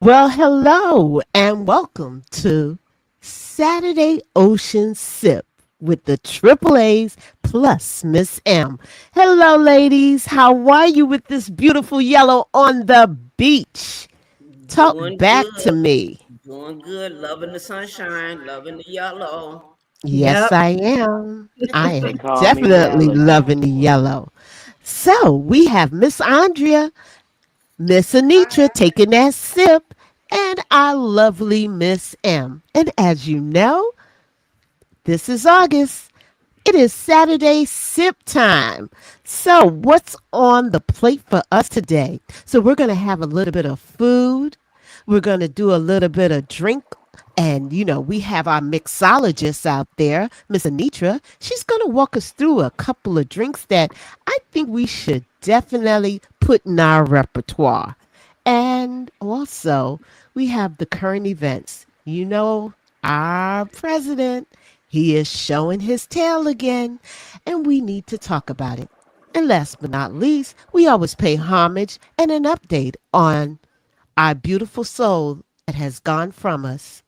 Well, hello and welcome to Saturday Ocean Sip with the Triple A's plus Miss M. Hello, ladies. How are you with this beautiful yellow on the beach? Talk Doing back to good. me. Doing good. Loving the sunshine. Loving the yellow. Yes, Yep. I am. I They am call me definitely Melody. loving the yellow. So we have Miss Andrea, Miss Anitra taking that sip, and our lovely Miss M. And as you know, this is August. It is Saturday sip time. So, what's on the plate for us today? So, we're going to have a little bit of food. We're going to do a little bit of drink. And, we have our mixologist out there, Miss Anitra. She's going to walk us through a couple of drinks that I think we should definitely put in our repertoire. And also, we have the current events. Our president, he is showing his tail again, and we need to talk about it. And last but not least, we always pay homage and an update on our beautiful soul that has gone from us,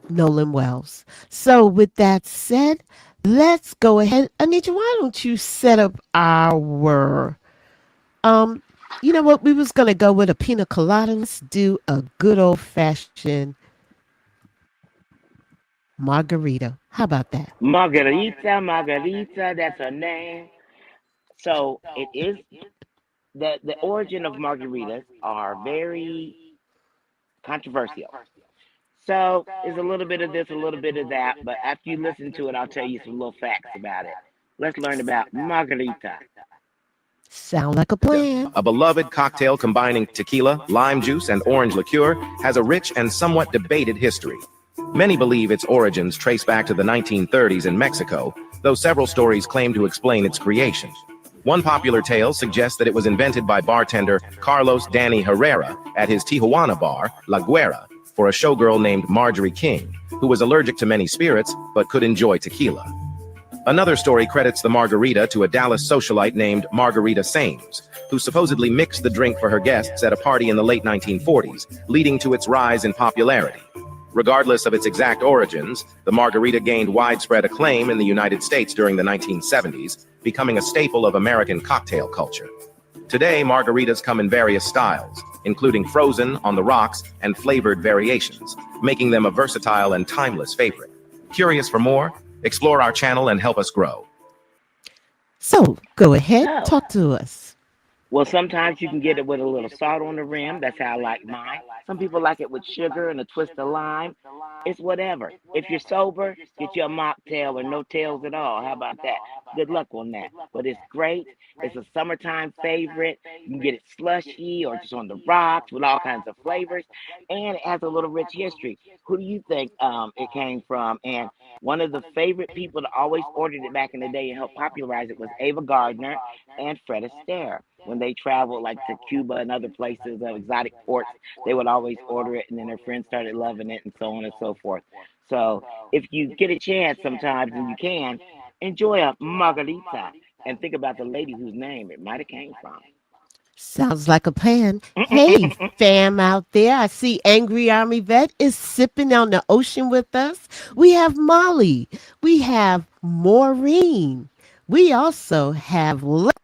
Nolan Wells. So, with that said, let's go ahead. Anita, why don't you set up our um you know what? We was gonna go with a pina colada. Let's do a good old fashioned margarita. How about that? Margarita, Margarita, that's her name. So it is the origin of margaritas are very controversial. So it's a little bit of this, a little bit of that, but after you listen to it, I'll tell you some little facts about it. Let's learn about margarita. Sound like a plan. A beloved cocktail combining tequila, lime juice, and orange liqueur, has a rich and somewhat debated history. Many believe its origins trace back to the 1930s in Mexico, though several stories claim to explain its creation. One popular tale suggests that it was invented by bartender Carlos Danny Herrera at his Tijuana bar, La Guera, for a showgirl named Marjorie King, who was allergic to many spirits but could enjoy tequila. Another story credits the margarita to a Dallas socialite named Margarita Sames, who supposedly mixed the drink for her guests at a party in the late 1940s, leading to its rise in popularity. Regardless of its exact origins, the margarita gained widespread acclaim in the United States during the 1970s, becoming a staple of American cocktail culture. Today, margaritas come in various styles, including frozen, on the rocks, and flavored variations, making them a versatile and timeless favorite. Curious for more? Explore our channel and help us grow. So go ahead, So, talk to us. well, sometimes you can get it with a little salt on the rim. That's how I like mine. Some people like it with sugar and a twist of lime. It's whatever. If you're sober, get you a mocktail or no tails at all. How about that? Good luck on that. But it's great. It's a summertime favorite. You can get it slushy or just on the rocks with all kinds of flavors. And it has a little rich history. Who do you think it came from? And one of the favorite people that always ordered it back in the day and helped popularize it was Ava Gardner and Fred Astaire. When they traveled like to Cuba and other places, exotic ports, they would always order it, and then their friends started loving it, and so on and so forth. So if you get a chance sometimes, and you can, enjoy a margarita, and think about the lady whose name it might have came from. Sounds like a plan. Hey, fam out there. I see Angry Army Vet is sipping on the ocean with us. We have Molly. We have Maureen. We also have Lex.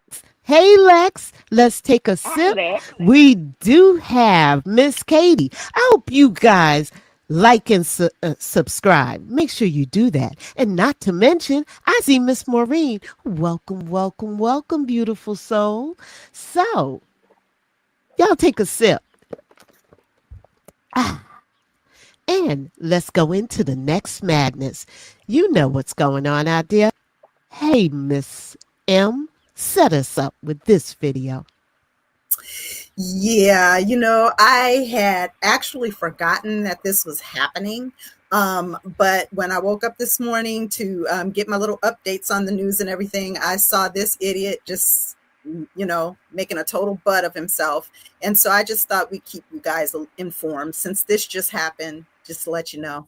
Hey, Lex, let's take a Hi, sip. Lex. We do have Miss Katie. I hope you guys like and subscribe. Make sure you do that. And not to mention, I see Miss Maureen. Welcome, welcome, welcome, beautiful soul. So, y'all take a sip. And let's go into the next madness. You know what's going on out there. Hey, Miss M, set us up with this video. Yeah, I had actually forgotten that this was happening. But when I woke up this morning to get my little updates on the news and everything, I saw this idiot just, making a total butt of himself. And so I just thought we'd keep you guys informed since this just happened, just to let you know.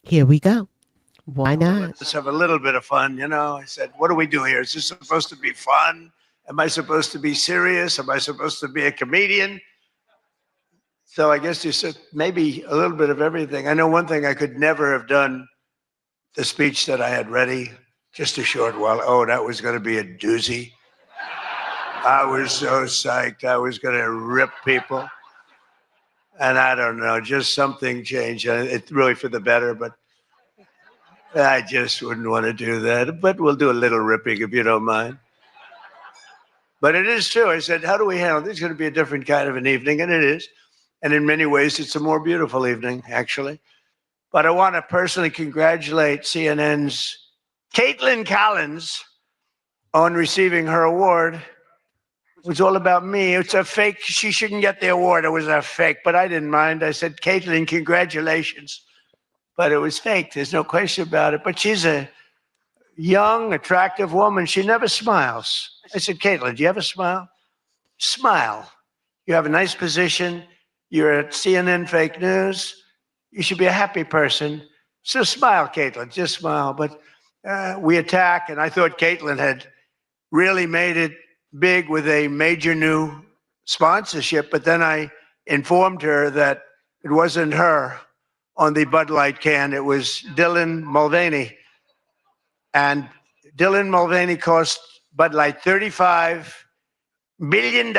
Here we go. Why not? Let's have a little bit of fun. I said, what do we do here? Is this supposed to be fun? Am I supposed to be serious? Am I supposed to be a comedian? So I guess you said maybe a little bit of everything. I know one thing I could never have done the speech that I had ready just a short while. Oh, that was going to be a doozy. I was so psyched. I was going to rip people. And I don't know, just something changed. It's really for the better, but I just wouldn't want to do that. But we'll do a little ripping if you don't mind. But it is true. I said, how do we handle this? It's going to be a different kind of an evening, and it is. And in many ways, it's a more beautiful evening, actually. But I want to personally congratulate CNN's Caitlin Collins on receiving her award. It was all about me. It's a fake. She shouldn't get the award. It was a fake, but I didn't mind. I said, Caitlin, congratulations. But it was fake. There's no question about it. But she's a young, attractive woman. She never smiles. I said, Caitlin, do you have a smile? Smile. You have a nice position. You're at CNN Fake News. You should be a happy person. So smile, Caitlin. Just smile. But we attack, and I thought Caitlin had really made it big with a major new sponsorship. But then I informed her that it wasn't her on the Bud Light can. It was Dylan Mulvaney. And Dylan Mulvaney cost Bud Light $35 billion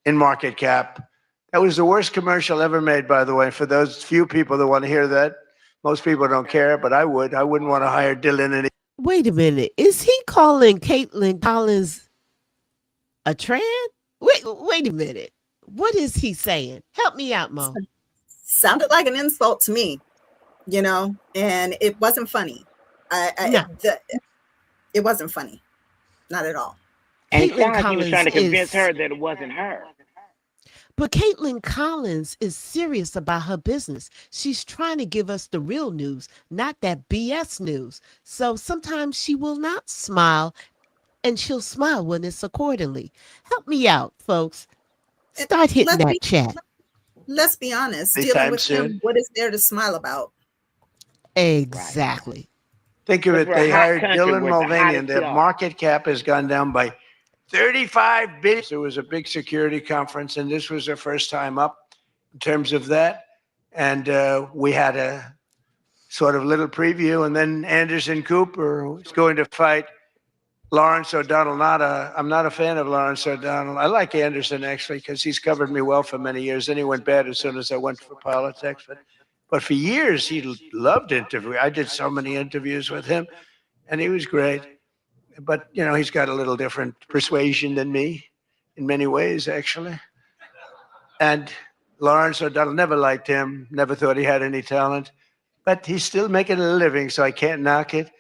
in market cap. That was the worst commercial ever made, by the way, for those few people that want to hear that. Most people don't care, but I would. I wouldn't want to hire Dylan any. Wait a minute. Is he calling Caitlin Collins a trans? Wait a minute. What is he saying? Help me out, Mo. Sounded like an insult to me, and it wasn't funny. It wasn't funny. Not at all. And it Caitlin sounds like he was trying to convince is- her that it wasn't her. But Caitlin Collins is serious about her business. She's trying to give us the real news, not that BS news. So sometimes she will not smile, and she'll smile when it's accordingly. Help me out, folks. Start hitting Let's that be- chat. Let's be honest. Anytime Dealing with soon. him, what is there to smile about? Exactly. Think of it, Because we're a they hot hired country Dylan with the Mulvaney, hottest and their PR. market cap has gone down by $35 billion. There was a big security conference, and this was their first time up in terms of that. And we had a sort of little preview, and then Anderson Cooper was going to fight Lawrence O'Donnell. I'm not a fan of Lawrence O'Donnell. I like Anderson, actually, because he's covered me well for many years. Then he went bad as soon as I went for politics. But for years, he loved interviewing. I did so many interviews with him, and he was great. But, he's got a little different persuasion than me in many ways, actually. And Lawrence O'Donnell, never liked him, never thought he had any talent. But he's still making a living, so I can't knock it.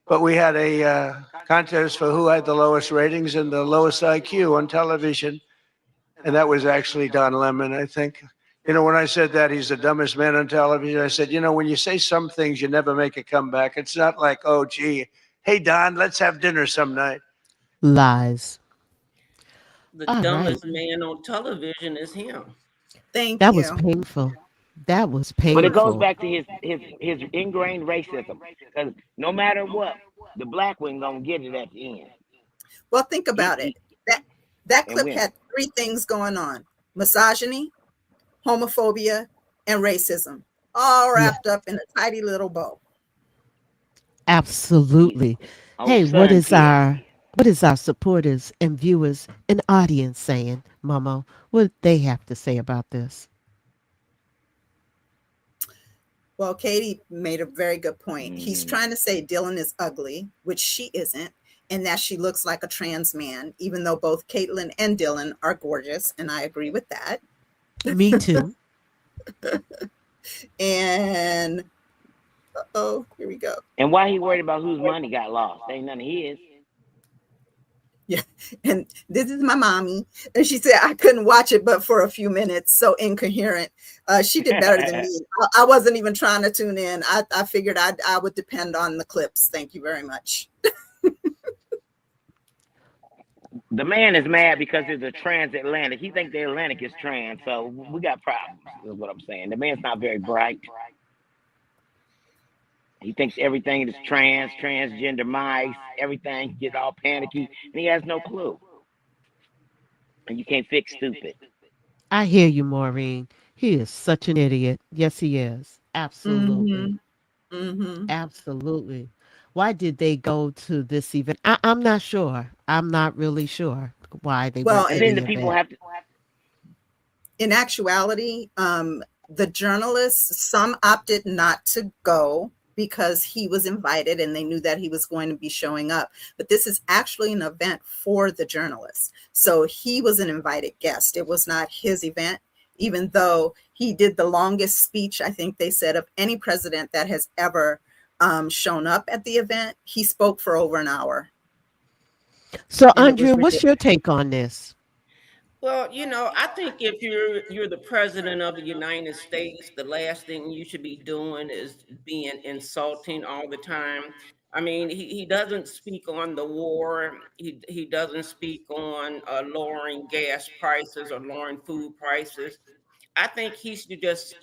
But we had a contest for who had the lowest ratings and the lowest IQ on television. And that was actually Don Lemon, I think. When I said that he's the dumbest man on television, I said, when you say some things, you never make a comeback. It's not like, oh, gee, hey, Don, let's have dinner some night. Lies. The All dumbest man on television is him. Thank That you. was painful. That was painful. But it goes back to his ingrained racism. Because no matter what, the black one gonna get it at the end. Well, think about it. That And clip win. had three things going on: misogyny, homophobia, and racism, all wrapped up in a tidy little bow. Absolutely. Oh, Hey, son, what is kid. our supporters and viewers and audience saying, Momo? What do they have to say about this? Well, Katie made a very good point. He's trying to say Dylan is ugly, which she isn't, and that she looks like a trans man, even though both Caitlin and Dylan are gorgeous, and I agree with that. Me too. And here we go. And why he worried about whose money got lost? Ain't none of his. And this is my mommy, and she said I couldn't watch it but for a few minutes, so incoherent. She did better than me. I wasn't even trying to tune in. I figured I would depend on the clips. Thank you very much. The man is mad because it's a transatlantic. He thinks the Atlantic is trans, so we got problems, is what I'm saying. The man's not very bright. He thinks everything is transgender mice, everything. He gets all panicky, and he has no clue. And you can't fix stupid. I hear you, Maureen. He is such an idiot. Yes, he is. Absolutely. Mm-hmm. Mm-hmm. Absolutely. Why did they go to this event? I'm not sure. I'm not really sure why they Well, went And to then the the people event. have to. in actuality, the journalists, some opted not to go because he was invited and they knew that he was going to be showing up. But this is actually an event for the journalists. So he was an invited guest. It was not his event, even though he did the longest speech, I think they said, of any president that has ever shown up at the event. He spoke for over an hour So, and it was Andrea, what's your ridiculous. take on this? Well, I think if you're the president of the United States, the last thing you should be doing is being insulting all the time. I mean, he doesn't speak on the war. He doesn't speak on lowering gas prices or lowering food prices. I think he should just,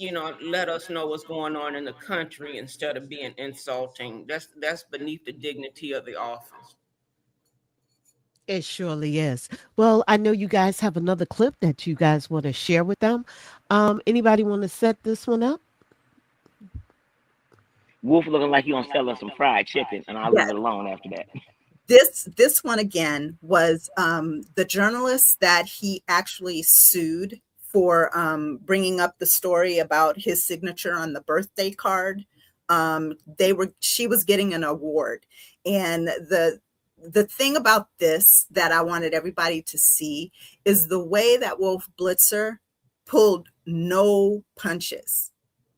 let us know what's going on in the country instead of being insulting. That's beneath the dignity of the office. It surely is. Well, I know you guys have another clip that you guys want to share with them. Anybody want to set this one up? Wolf looking like he gonna sell us some fried chicken, and I'll leave Yes. it alone after that. This one again was the journalist that he actually sued for bringing up the story about his signature on the birthday card. She was getting an award, and the thing about this that I wanted everybody to see is the way that Wolf Blitzer pulled no punches.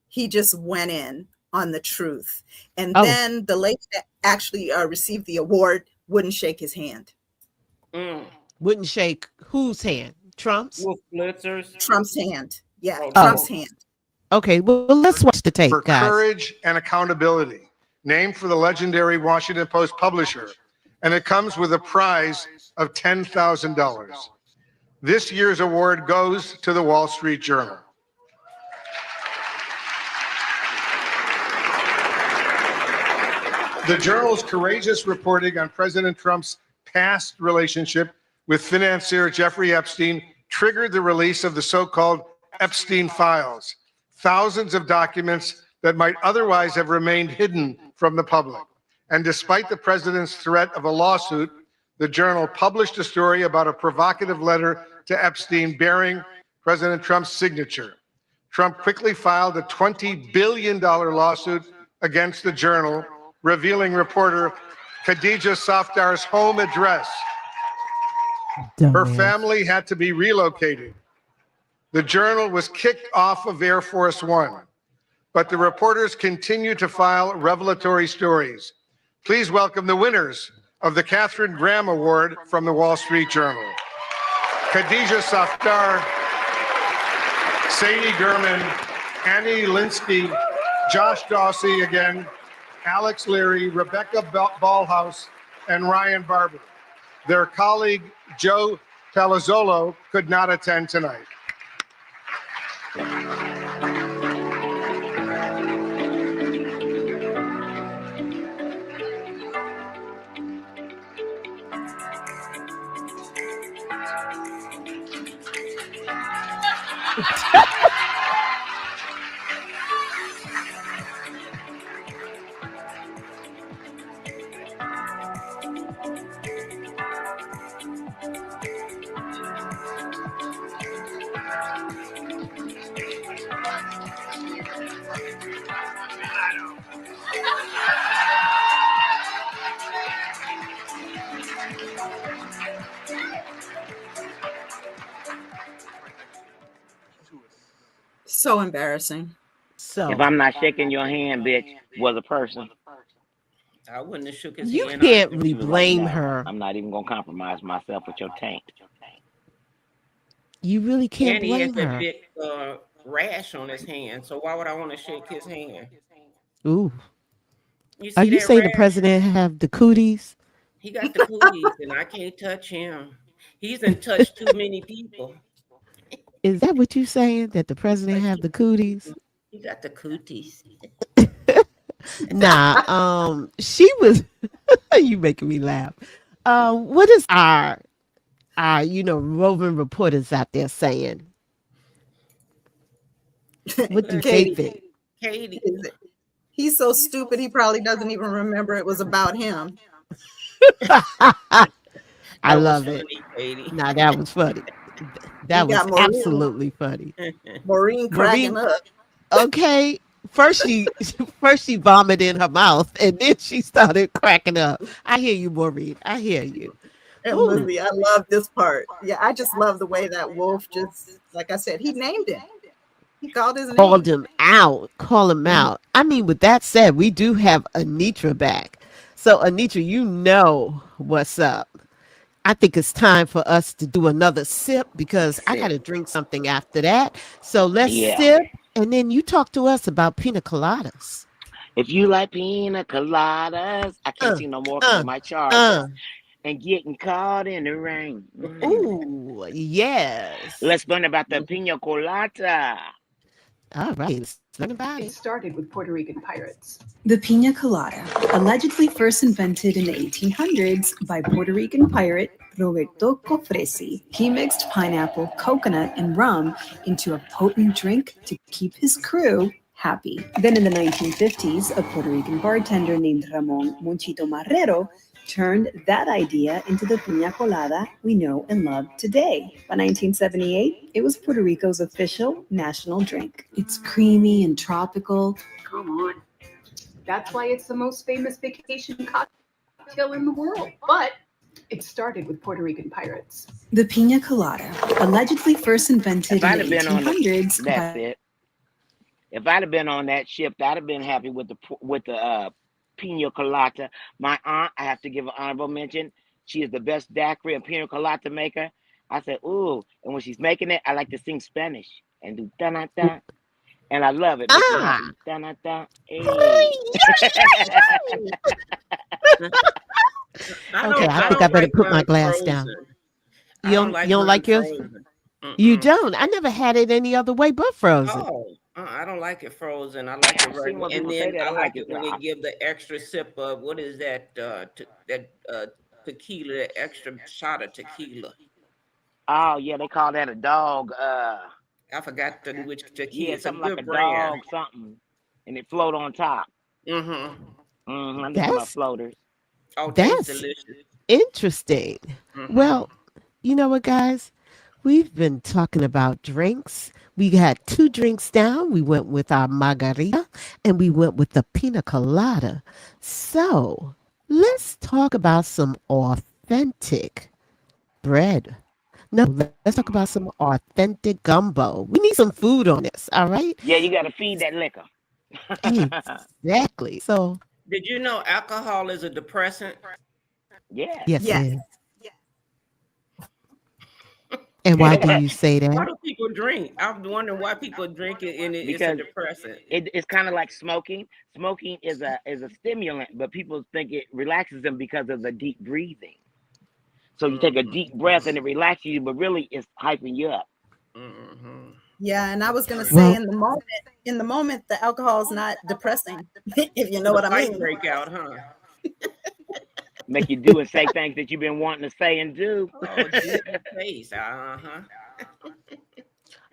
He just went in on the truth. And Oh, then the lady that actually received the award wouldn't shake his hand. Mm. wouldn't shake whose hand? Trump's? Wolf Blitzers. Trump's hand. Yeah, Oh, Oh, Trump's Trump. hand. okay. Well, let's watch the tape, For guys. courage and accountability, named for the legendary Washington Post publisher, and it comes with a prize of $10,000. This year's award goes to the Wall Street Journal. The Journal's courageous reporting on President Trump's past relationship with financier Jeffrey Epstein triggered the release of the so-called Epstein files, thousands of documents that might otherwise have remained hidden from the public. And despite the president's threat of a lawsuit, the Journal published a story about a provocative letter to Epstein bearing President Trump's signature. Trump quickly filed a $20 billion lawsuit against the Journal, revealing reporter Khadija Safdar's home address. Her Dumbass. family had to be relocated. The Journal was kicked off of Air Force One, but the reporters continue to file revelatory stories. Please welcome the winners of the Katharine Graham Award from the Wall Street Journal. Khadija Safdar, Sadie Gurman, Annie Linsky, Josh Dawsey again, Alex Leary, Rebecca Ballhaus, and Ryan Barber. Their colleague, Joe Palazzolo, could not attend tonight. So embarrassing. So If I'm not shaking your hand, bitch, was a person. I wouldn't have shook his you hand. can't either. really She was like, blame no, her. I'm not even gonna compromise myself with your taint. You really can't And he has blame that her. big rash on his hand. So why would I want to shake his hand? Ooh. You Are see you that saying the rash? president have the cooties? He got the cooties, and I can't touch him. He's in touch too many people. Is that what you saying? That the president Like have the cooties? he got the cooties. Nah, she was you making me laugh. What is our roving reporters out there saying? What do they Katie, think? Katie. he's so stupid, he probably doesn't even remember it was about him. I That was love it. funny, Katie. Now that was funny. You That was got Maureen, absolutely funny. Maureen cracking Maureen, up. okay. First she vomited in her mouth, and then she started cracking up. I hear you, Maureen. I hear you. And Ooh, Lizzie, I love this part. Yeah, I just love the way that wolf just, like I said, he named him. He called his called name. him out. Call him Mhm. out. I mean, with that said, we do have Anitra back. So, Anitra, you know what's up. I think it's time for us to do another sip because I got Sip. to drink something after that. So let's Yeah. sip, and then you talk to us about pina coladas. If you like pina coladas, I can't Uh, see no more because uh, of my charger. uh. And getting caught in the rain. Ooh, yes. Let's learn about the pina colada. All right, let's learn about It it. started with Puerto Rican pirates. The pina colada, allegedly first invented in the 1800s by Puerto Rican pirate Roberto Cofresi. He mixed pineapple, coconut, and rum into a potent drink to keep his crew happy. Then in the 1950s, a Puerto Rican bartender named Ramon Monchito Marrero turned that idea into the pina colada we know and love today. By 1978, it was Puerto Rico's official national drink. It's creamy and tropical. Come on. That's why it's the most famous vacation cocktail in the world. But it started with Puerto Rican pirates. The pina colada, allegedly first invented If I'd in have the been on the, 1800s that's by it. If I'd have been on that ship, I'd have been happy with the pina colada. My aunt, I have to give an honorable mention. She is the best daiquiri and pina colada maker. I said, ooh, and when she's making it, I like to sing Spanish and do da da da, and I love it. Makes me Ah, happy. Da da da. ay, Hey. okay, I I think I don't better like put my glass down. frozen. You I don't don't, like you don't mine like yours? frozen. You Mm-mm. don't. I never had it any other way but frozen. Oh, I don't like it frozen. I like it I've seen regular. when And people say then that. I I like like it it when they raw. give the extra sip of what is that? Tequila, the extra shot of tequila. Oh yeah, they call that a dog. I forgot which tequila. Yeah, It's a something like a good brand. dog something, and it float on top. Mm-hmm. I'm talking about That's floaters. Oh, tastes that's delicious. interesting. Mm-hmm. Well, you know what, guys? We've been talking about drinks. We had two drinks down. We went with our margarita and we went with the pina colada. So let's talk about some authentic bread. No, let's talk about some authentic gumbo. We need some food on this, all right? Yeah, you got to feed that liquor. Exactly. So, Did you know alcohol is a depressant? Yeah. yes, it Yes. is. And why do you say Why that? do people drink? I'm wondering why people drink it and it's a Because depressant. it's kind of like smoking. Smoking is a stimulant, but people think it relaxes them because of the deep breathing. So you take a deep breath and it relaxes you, but really it's hyping you up. Mm-hmm. Yeah, and I was gonna say Well, in the moment, the alcohol is not depressing, if you know The what I fight mean. break out, huh? Make you do and say things that you've been wanting to say and do. Oh, deep in the face. Uh-huh.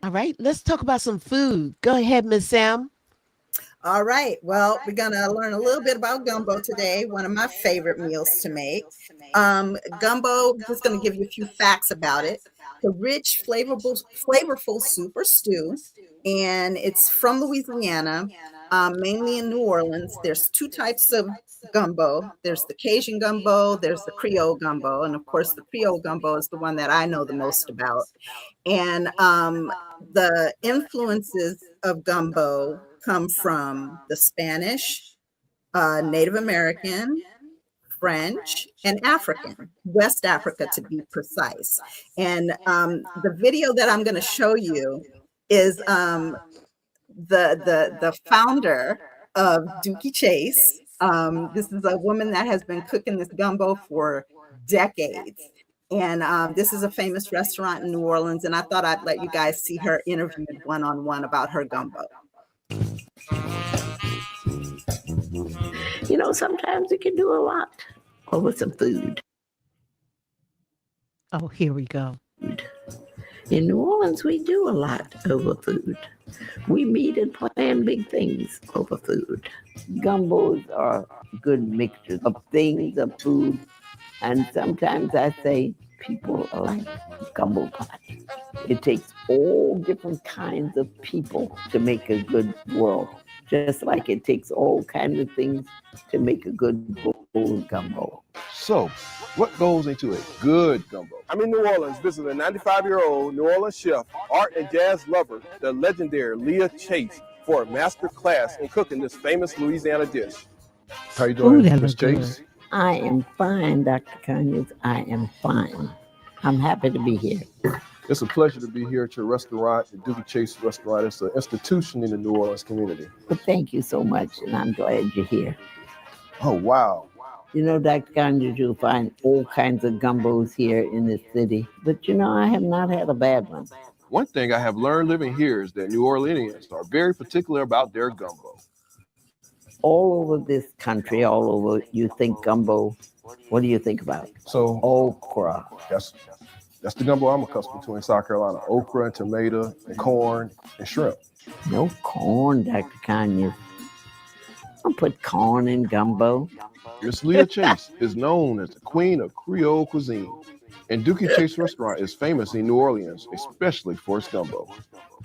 all right, let's talk about some food. Go ahead, Miss Sam. All right. Well, we're gonna learn a little bit about gumbo today. One of my favorite meals to make. Gumbo. Just gonna give you a few facts about it. It's a rich, flavorful soup or stew, and it's from Louisiana, mainly in New Orleans. There's two types of gumbo. There's the Cajun gumbo. There's the Creole gumbo, and of course, the Creole gumbo is the one that I know the most about. And the influences of gumbo come from the Spanish, Native American, French, and African, West Africa to be precise. And the video that I'm going to show you is the founder of Dookie Chase. This is a woman that has been cooking this gumbo for decades. And this is a famous restaurant in New Orleans. And I thought I'd let you guys see her interviewed one-on-one about her gumbo. You know, sometimes it can do a lot over some food. Oh, here we go. In New Orleans, we do a lot over food. We meet and plan big things over food. Gumbos are good mixtures of things, of food, and sometimes I say people are like gumbo pot. It takes all different kinds of people to make a good world, just like it takes all kinds of things to make a good bowl of gumbo. So, what goes into a good gumbo? I'm in New Orleans visiting a 95-year-old New Orleans chef, art and jazz lover, the legendary Leah Chase, for a master class in cooking this famous Louisiana dish. How you doing, that Miss look good. Chase? I am fine, Dr. Conyers. I am fine. I'm happy to be here. It's a pleasure to be here at your restaurant, the Doogie Chase Restaurant. It's an institution in the New Orleans community. Well, thank you so much, and I'm glad you're here. Oh, wow. You know, Dr. Conyers, you'll find all kinds of gumbos here in this city, but you know, I have not had a bad one. One thing I have learned living here is that New Orleanians are very particular about their gumbo. All over this country, all over, you think gumbo, what do you think about? So Okra. that's the gumbo I'm accustomed to in South Carolina. Okra and tomato and corn and shrimp. No corn, Dr. Conyers. Don't put corn in gumbo. Miss Leah Chase is known as the queen of Creole cuisine, and Doogie Chase Restaurant is famous in New Orleans, especially for its gumbo.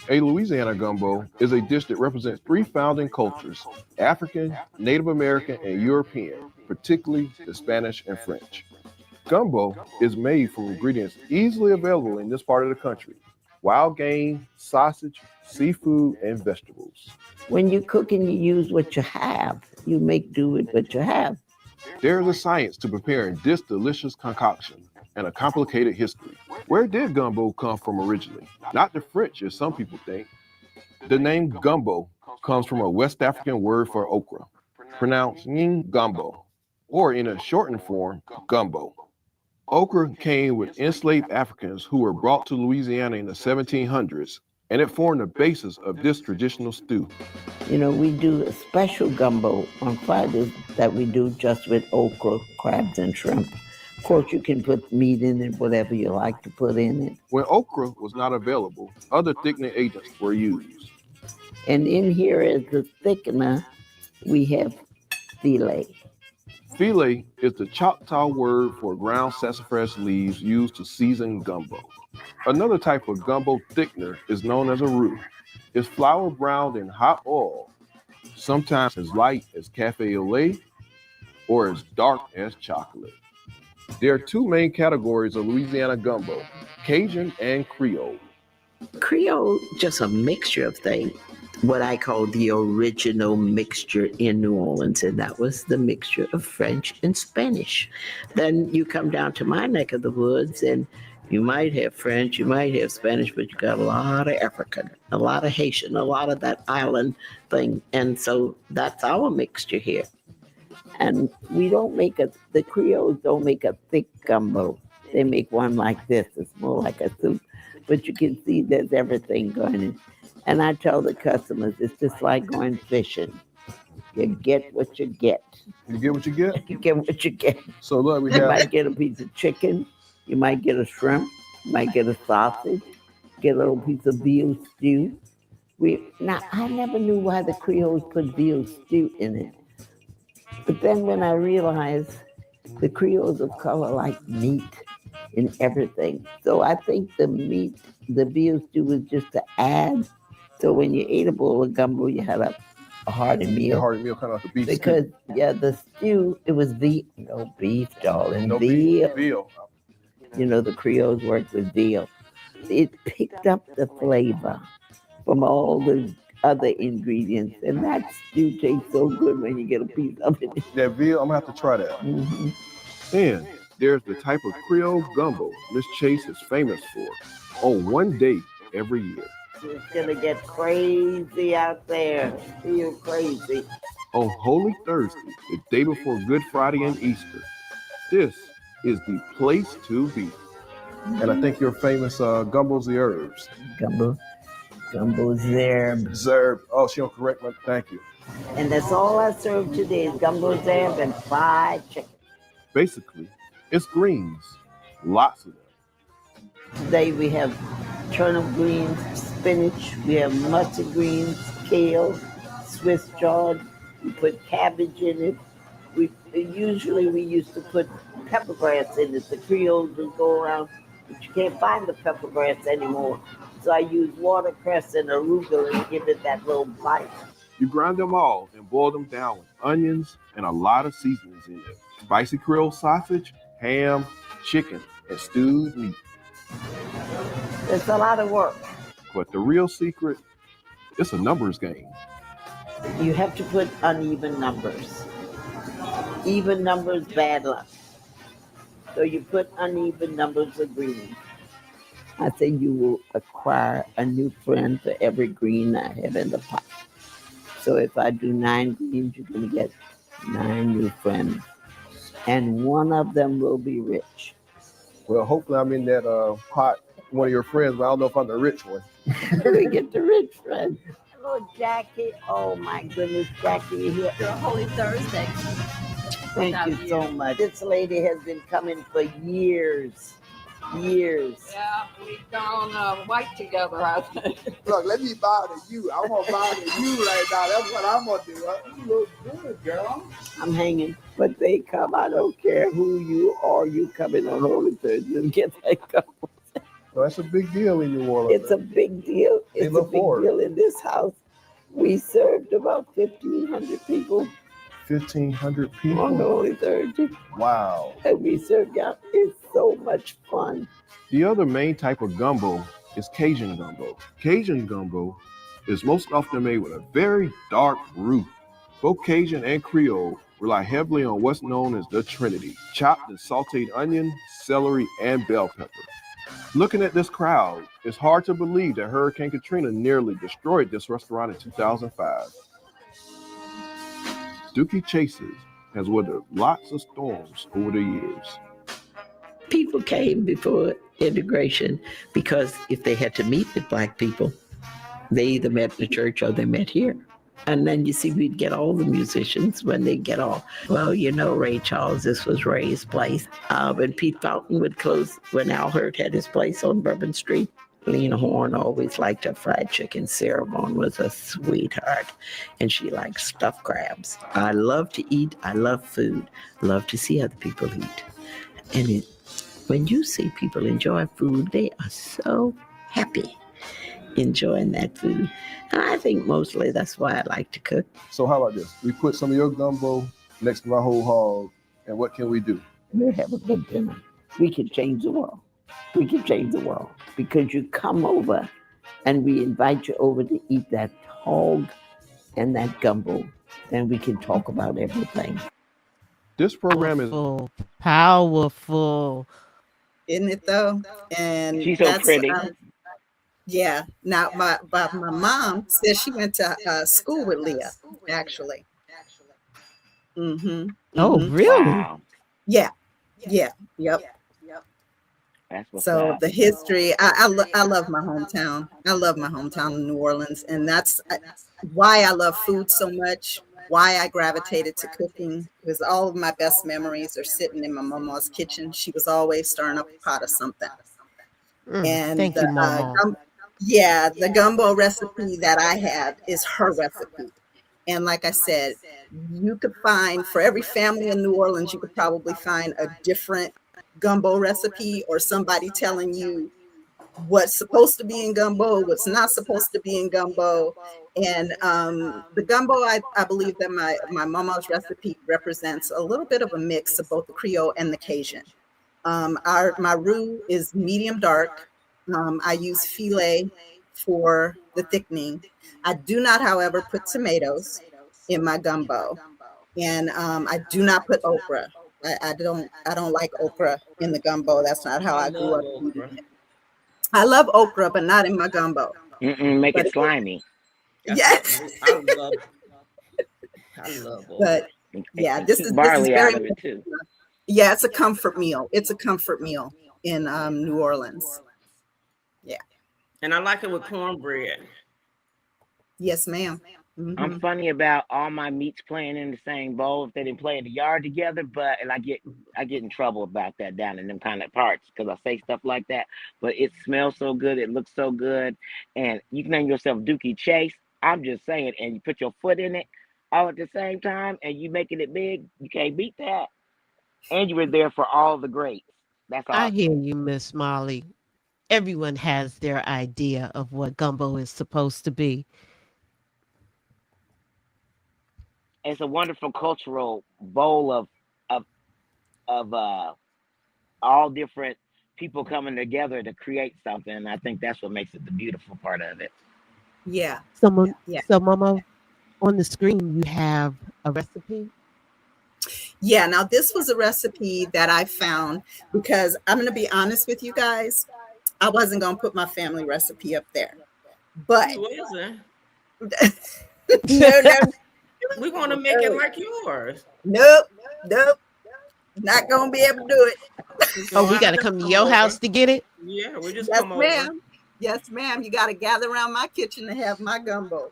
A Louisiana gumbo is a dish that represents three founding cultures: African, Native American, and European, particularly the Spanish and French. Gumbo is made from ingredients easily available in this part of the country: wild game, sausage, seafood, and vegetables. When you're cooking, you use what you have. You make do with what you have. There is a science to preparing this delicious concoction and a complicated history. Where did gumbo come from originally? Not the French, as some people think. The name gumbo comes from a West African word for okra, pronounced gumbo, or in a shortened form, gumbo. Okra came with enslaved Africans who were brought to Louisiana in the 1700s, and it formed the basis of this traditional stew. You know, we do a special gumbo on Fridays that we do just with okra, crabs, and shrimp. Of course, you can put meat in it, whatever you like to put in it. When okra was not available, other thickening agents were used. And in here as the thickener, we have filet. Filet is the Choctaw word for ground sassafras leaves used to season gumbo. Another type of gumbo thickener is known as a roux. It's flour browned in hot oil, sometimes as light as cafe au lait or as dark as chocolate. There are two main categories of Louisiana gumbo: Cajun and Creole. Creole, just a mixture of things. What I call the original mixture in New Orleans, and that was the mixture of French and Spanish. Then you come down to my neck of the woods, and you might have French, you might have Spanish, but you got a lot of African, a lot of Haitian, a lot of that island thing. And so that's our mixture here. And we don't make the Creoles don't make a thick gumbo. They make one like this. It's more like a soup. But you can see there's everything going in. And I tell the customers, it's just like going fishing. You get what you get. You get what you get? You get what you get. So look, we You have might get a piece of chicken. You might get a shrimp. You might get a sausage. Get a little piece of veal stew. Now, I never knew why the Creoles put veal stew in it. But then when I realized the Creoles of color like meat in everything. So I think the meat, the veal stew was just to add. So when you ate a bowl of gumbo, you had a hearty meal. a hearty meal, kind of like a beef Because, stew. yeah, the stew, it was no beef, darling, No veal. veal. You know, the Creoles worked with veal. It picked up the flavor from all the other ingredients. And that stew tastes so good when you get a piece of it. That veal, I'm gonna have to try that. Mm-hmm. Then there's the type of Creole gumbo Miss Chase is famous for, on one day every year. It's gonna get crazy out there. Feel crazy. On Holy Thursday, the day before Good Friday and Easter, this is the place to be. And I think your famous gumbo's the herbs. Gumbo's there. Zerb. Oh, she don't correct me. Thank you. And that's all I serve today is gumbo zeb and fried chicken. Basically, it's greens. Lots of them. Today we have turnip greens, spinach. We have mustard greens, kale, Swiss chard. We put cabbage in it. We used to put peppergrass in it. The Creoles would go around, but you can't find the peppergrass anymore. So I use watercress and arugula and give it that little bite. You grind them all and boil them down with onions and a lot of seasonings in it. Spicy Creole sausage, ham, chicken, and stewed meat. It's a lot of work. But the real secret, it's a numbers game. You have to put uneven numbers. Even numbers, bad luck. So you put uneven numbers of green. I say you will acquire a new friend for every green I have in the pot. So if I do 9 greens, you're going to get 9 new friends. And one of them will be rich. Well, hopefully I'm in that pot, one of your friends, but I don't know if I'm the rich one. We get the rich friend. Hello, Jackie. Oh, my goodness, Jackie, you're here. Your Holy Thursday. Thank you so much. This lady has been coming for years. Yeah, we've gone white together, I think. Look, let me bow to you. I'm gonna bow to you right now. That's what I'm gonna do. You look good, girl. I'm hanging, but they come. I don't care who you are. You coming on Holy Thursday and get that couple. Well, that's a big deal in New Orleans. It's a big deal. They It's a look big forward. deal in this house. We served about 1,500 people 1,500 people. on Holy Thursday, Wow. and we served out. It's so much fun. The other main type of gumbo is Cajun gumbo. Cajun gumbo is most often made with a very dark roux. Both Cajun and Creole rely heavily on what's known as the Trinity: chopped and sauteed onion, celery, and bell pepper. Looking at this crowd, it's hard to believe that Hurricane Katrina nearly destroyed this restaurant in 2005. Dookie Chases has weathered lots of storms over the years. People came before integration because if they had to meet with Black people, they either met in the church or they met here. And then you see, we'd get all the musicians when they get off. Well, you know, Ray Charles, this was Ray's place. When Pete Fountain would close, when Al Hurt had his place on Bourbon Street, Lena Horne always liked her fried chicken. Sarah Vaughan was a sweetheart, and she liked stuffed crabs. I love to eat. I love food. Love to see other people eat. And when you see people enjoy food, they are so happy enjoying that food. And I think mostly that's why I like to cook. So how about this? We put some of your gumbo next to my whole hog, and what can we do? We'll have a good dinner. We can change the world. We can change the world because you come over and we invite you over to eat that hog and that gumbo. Then we can talk about everything. This program is Powerful. Isn't it though? And She's so pretty. Yeah. Now, my mom says she went to school with Leah, actually. Mm-hmm. Oh, really? Wow. Yeah. Yep. That's what's So up. the history, I love my hometown. I love my hometown in New Orleans, and that's why I love food so much. Why I gravitated to cooking, because all of my best memories are sitting in my mama's kitchen. She was always stirring up a pot of something. And Thank you, Mama. the gumbo recipe that I had is her recipe. And like I said, you could find, for every family in New Orleans, you could probably find a different gumbo recipe or somebody telling you what's supposed to be in gumbo, what's not supposed to be in gumbo. And the gumbo, I believe that my mama's recipe represents a little bit of a mix of both the Creole and the Cajun. My roux is medium dark. I use filet for the thickening. I do not, however, put tomatoes in my gumbo, and I do not put okra. I don't like okra in the gumbo. That's not how I grew up eating it. I love okra, but not in my gumbo. Make But it slimy. Yes. I love it. But yeah, this is barley very out of it too. Yeah, it's a comfort meal. It's a comfort meal in New Orleans. Yeah. And I like it with cornbread. Yes, ma'am. I'm funny about all my meats playing in the same bowl if they didn't play in the yard together, but and I get in trouble about that down in them kind of parts because I say stuff like that. But it smells so good, it looks so good, and you can name yourself Dookie Chase. I'm just saying, and you put your foot in it all at the same time, and you making it big. You can't beat that. And you were there for all the greats. That's I awesome. hear you, Miss Molly. Everyone has their idea of what gumbo is supposed to be. It's a wonderful cultural bowl of of all different people coming together to create something. And I think that's what makes it the beautiful part of it. Yeah. Someone, Yeah. so Momo, on the screen you have a recipe. Yeah. Now, this was a recipe that I found because I'm going to be honest with you guys. I wasn't going to put my family recipe up there, but no, We want to make it like yours. nope, not going to be able to do it. Oh, we got to come to your house to get it? Yeah, we just Yes, come over. ma'am. Yes, ma'am. You got to gather around my kitchen to have my gumbo.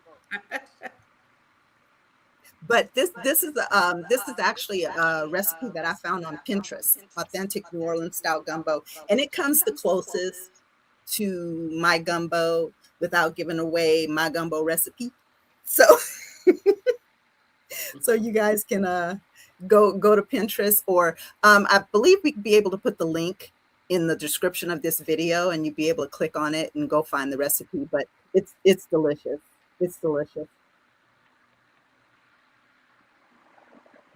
But this is actually a recipe that I found on Pinterest, authentic New Orleans style gumbo, and it comes the closest to my gumbo without giving away my gumbo recipe. So, so you guys can go to Pinterest, or I believe we could be able to put the link in the description of this video, and you'd be able to click on it and go find the recipe. But it's delicious. It's delicious.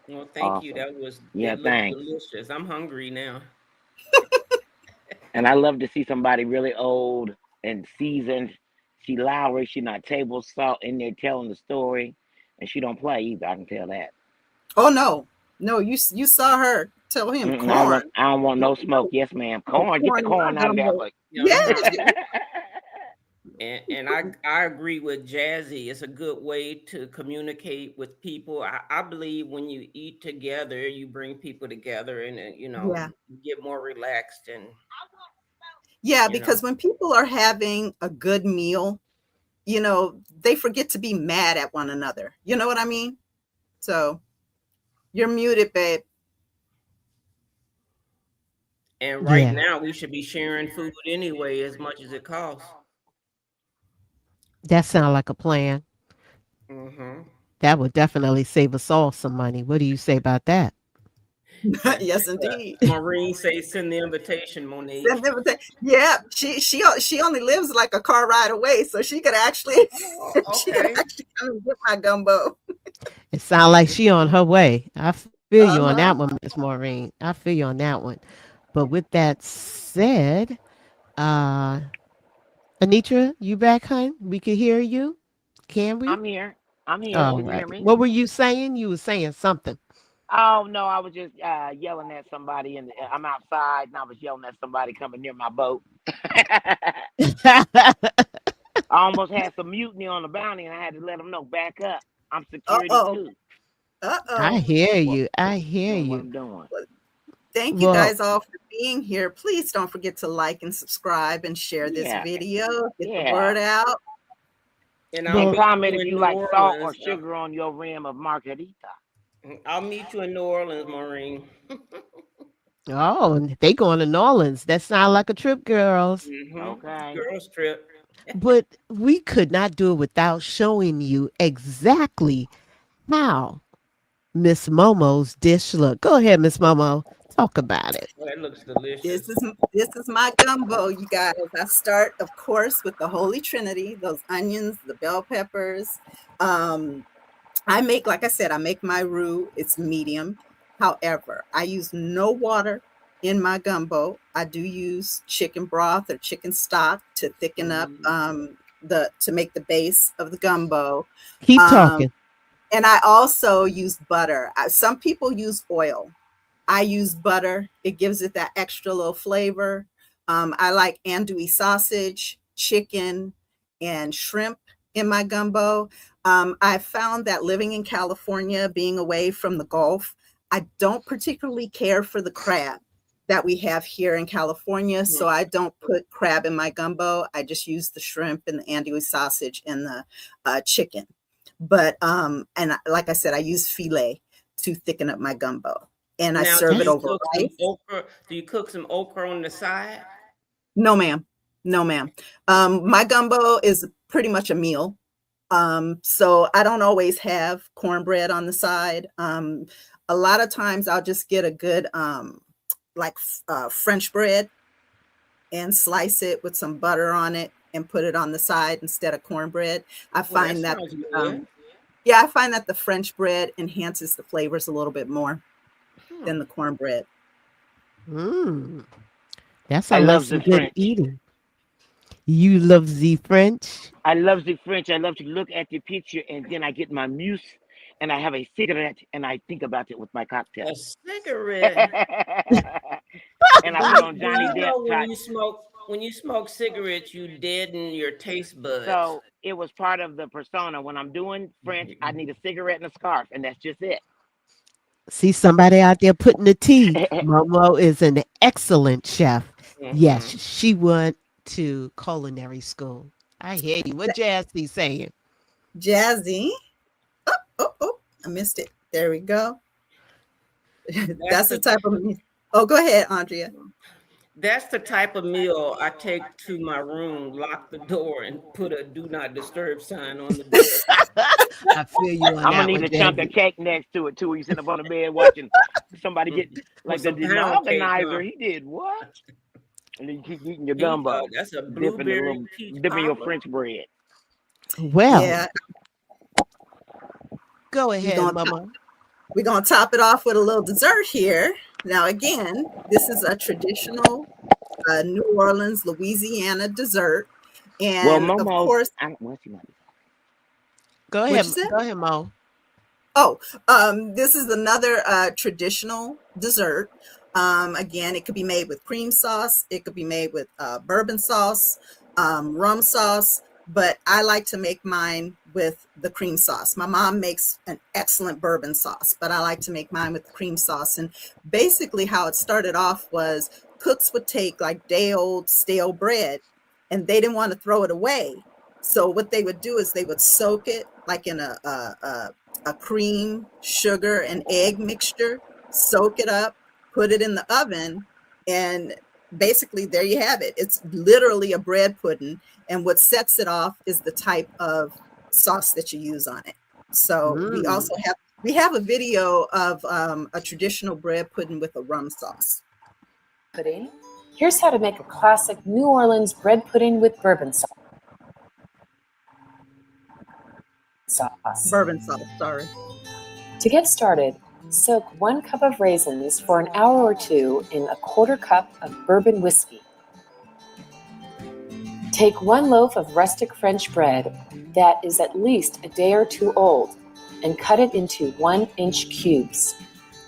Well, thank you. That was thanks. delicious. I'm hungry now. And I love to see somebody really old and seasoned. She Lowry, she not table salt in there telling the story, and she don't play either. I can tell that. Oh no, you saw her tell him corn. I don't want no smoke. Yes, ma'am. Corn. Get the corn out of there. Like, yes. And I agree with Jazzy. It's a good way to communicate with people. I believe when you eat together, you bring people together, and you get more relaxed. And because when people are having a good meal, they forget to be mad at one another. You know what I mean? So you're muted, babe. And right now, we should be sharing food anyway, as much as it costs. That sounds like a plan. Mm-hmm. That would definitely save us all some money. What do you say about that? Yes, indeed. Maureen says, send the invitation, Monique. Yeah, she only lives like a car ride away, so she could actually, she could actually come and get my gumbo. It sounds like she on her way. I feel you on that one, Miss Maureen. I feel you on that one. But with that said, Anitra, you back, hon? We can hear you. Can we? I'm here. Oh, Can you hear me? what were you saying? You were saying something. Oh no, I was just yelling at somebody, and I'm outside, and I was yelling at somebody coming near my boat. I almost had some mutiny on the bounty, and I had to let them know back up. I'm security too. I hear you. I hear What you. I'm doing. Thank you guys all for being here. Please don't forget to like and subscribe and share this video. Get the word out. And I'll comment if you like salt or sugar on your rim of margarita. I'll meet you in New Orleans, Maureen. Oh, and they going to New Orleans. That sounds like a trip, girls. Mm-hmm. Okay. Girls trip. But we could not do it without showing you exactly how Miss Momo's dish look. Go ahead, Miss Momo. Talk about it. That looks delicious. This is my gumbo, you guys. I start, of course, with the Holy Trinity, those onions, the bell peppers. I make my roux. It's medium. However, I use no water in my gumbo. I do use chicken broth or chicken stock to thicken up to make the base of the gumbo. Keep talking. And I also use butter. Some people use oil. I use butter. It gives it that extra little flavor. I like andouille sausage, chicken, and shrimp in my gumbo. I found that living in California, being away from the Gulf, I don't particularly care for the crab that we have here in California. So I don't put crab in my gumbo. I just use the shrimp and the andouille sausage and the chicken. But like I said, I use filet to thicken up my gumbo, and I Now, serve it over rice. Do you cook some okra on the side? No, ma'am. No, ma'am. My gumbo is pretty much a meal. So I don't always have cornbread on the side. A lot of times I'll just get a good French bread and slice it with some butter on it and put it on the side instead of cornbread. I find that I find that the French bread enhances the flavors a little bit more than the cornbread. That sounds like some good eating. You love the French? I love the French. I love to look at the picture, and then I get my mousse, and I have a cigarette, and I think about it with my cocktail. A cigarette. And I put on Johnny Depp. When you smoke cigarettes, you deaden your taste buds. So it was part of the persona. When I'm doing French, I need a cigarette and a scarf, and that's just it. See somebody out there putting the tea. Momo is an excellent chef. Yes, she went to culinary school. I hear you. What Jazzy saying? Jazzy. Oh, I missed it. There we go. That's the type of... Oh, go ahead, Andrea. That's the type of meal I take to my room, lock the door, and put a do not disturb sign on the door. I feel you on that. I'm gonna need a chunk of cake next to it too. You sit up on the bed watching somebody get like the organizer. He did what? And then you keep eating your gumbo. That's a blueberry dipping your French bread. Well, yeah. Go ahead, Mama. We're gonna top it off with a little dessert here. Now, again, this is a traditional New Orleans, Louisiana dessert, and of course, go ahead, Mo. Oh, this is another traditional dessert. Again, it could be made with cream sauce. It could be made with bourbon sauce, rum sauce, but I like to make mine with the cream sauce. My mom makes an excellent bourbon sauce, but I like to make mine with the cream sauce. And basically how it started off was cooks would take like day-old stale bread, and they didn't want to throw it away. So what they would do is they would soak it like in a cream, sugar, and egg mixture, soak it up, put it in the oven, and basically there you have it. It's literally a bread pudding, and what sets it off is the type of sauce that you use on it. So we also have a video of a traditional bread pudding with a rum sauce. Pudding. Here's how to make a classic New Orleans bread pudding with bourbon sauce. Bourbon sauce, sorry. To get started, soak 1 cup of raisins for an hour or two in a 1/4 cup of bourbon whiskey. Take 1 loaf of rustic French bread that is at least a day or two old and cut it into 1-inch cubes.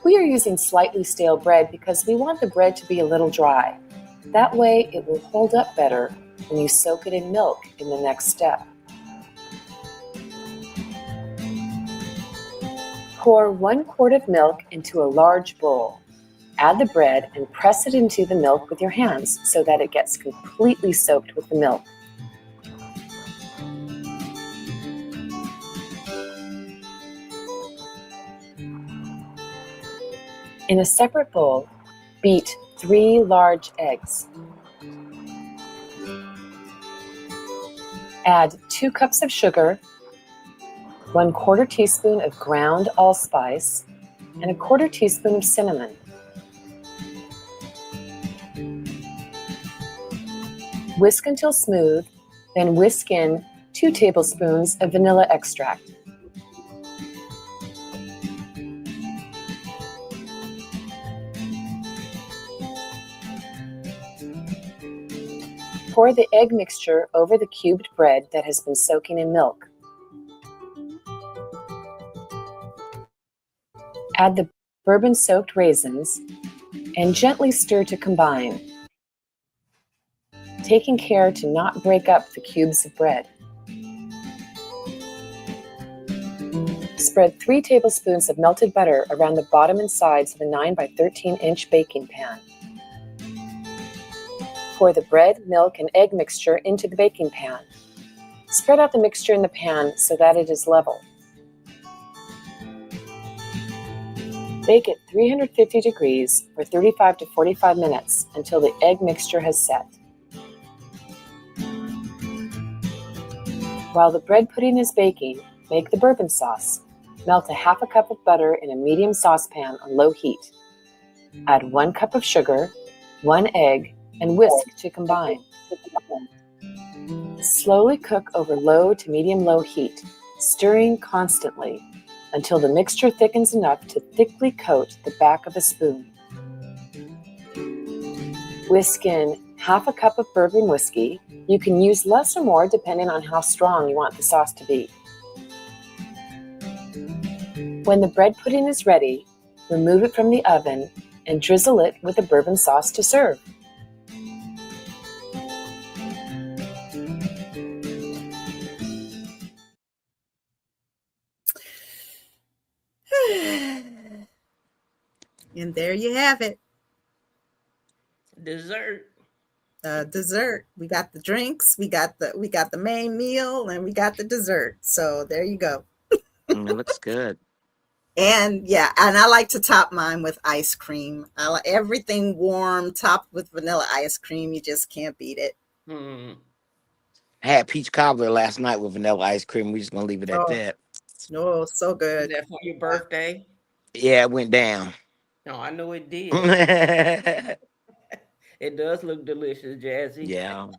We are using slightly stale bread because we want the bread to be a little dry. That way it will hold up better when you soak it in milk in the next step. Pour 1 quart of milk into a large bowl. Add the bread and press it into the milk with your hands so that it gets completely soaked with the milk. In a separate bowl, beat 3 large eggs. Add 2 cups of sugar, 1/4 teaspoon of ground allspice, and 1/4 teaspoon of cinnamon. Whisk until smooth, then whisk in 2 tablespoons of vanilla extract. Pour the egg mixture over the cubed bread that has been soaking in milk. Add the bourbon-soaked raisins and gently stir to combine, taking care to not break up the cubes of bread. Spread 3 tablespoons of melted butter around the bottom and sides of a 9 by 13-inch baking pan. Pour the bread, milk, and egg mixture into the baking pan. Spread out the mixture in the pan so that it is level. Bake at 350 degrees for 35 to 45 minutes until the egg mixture has set. While the bread pudding is baking, make the bourbon sauce. Melt a half a cup of butter in a medium saucepan on low heat. Add 1 cup of sugar, 1 egg, and whisk to combine. Slowly cook over low to medium-low heat, stirring constantly until the mixture thickens enough to thickly coat the back of a spoon. Whisk in half a cup of bourbon whiskey. You can use less or more depending on how strong you want the sauce to be. When the bread pudding is ready, remove it from the oven and drizzle it with the bourbon sauce to serve. And there you have it. Dessert. Dessert. We got the drinks, we got the main meal, and we got the dessert. So there you go. It looks good. And yeah, and I like to top mine with ice cream. I like everything warm, topped with vanilla ice cream. You just can't beat it. Hmm. I had peach cobbler last night with vanilla ice cream. We're just gonna leave it at that. Oh, so Is good. that for your birthday? Yeah, it went down. No, I know it did. It does look delicious, Jazzy. Yeah.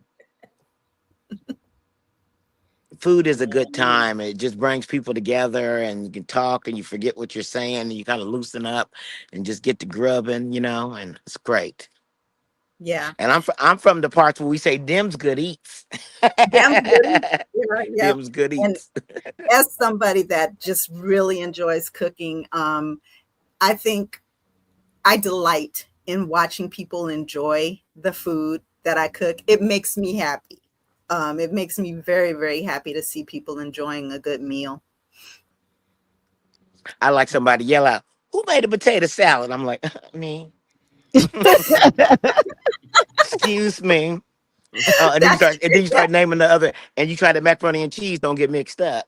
Food is a good time. It just brings people together and you can talk and you forget what you're saying and you kind of loosen up and just get to grubbing, and it's great. Yeah. And I'm from the parts where we say "Dem's good eats." Damn good. Yeah. Dem's good And eats. as somebody that just really enjoys cooking, I think I delight in watching people enjoy the food that I cook. It makes me happy. It makes me very, very happy to see people enjoying a good meal. I like somebody yell out, "Who made a potato salad?" I'm like, me. Excuse me. And then you start naming the other, and you try the macaroni and cheese, don't get mixed up.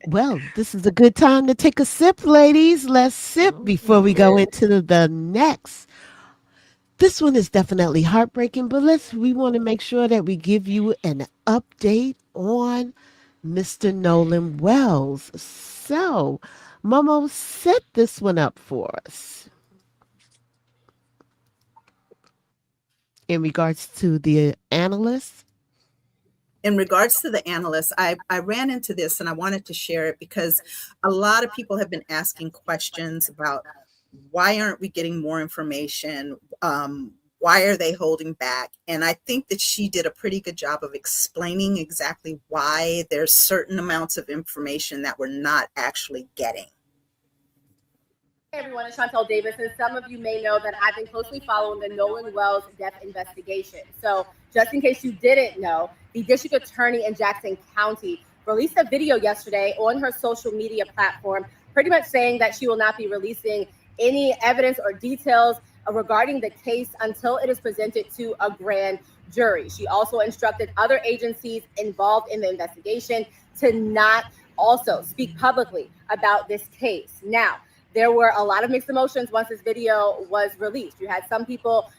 Well, this is a good time to take a sip, ladies. Let's sip before we go into the next. This one is definitely heartbreaking, but we want to make sure that we give you an update on Mr. Nolan Wells. So, Momo, set this one up for us. In regards to the analyst. In regards to the analysts, I ran into this and I wanted to share it because a lot of people have been asking questions about why aren't we getting more information? Why are they holding back? And I think that she did a pretty good job of explaining exactly why there's certain amounts of information that we're not actually getting. Hey everyone, it's Chantel Davis, and some of you may know that I've been closely following the Nolan Wells death investigation. So just in case you didn't know, the district attorney in Jackson County released a video yesterday on her social media platform, pretty much saying that she will not be releasing any evidence or details regarding the case until it is presented to a grand jury. She also instructed other agencies involved in the investigation to not also speak publicly about this case. Now, there were a lot of mixed emotions once this video was released. You had some people,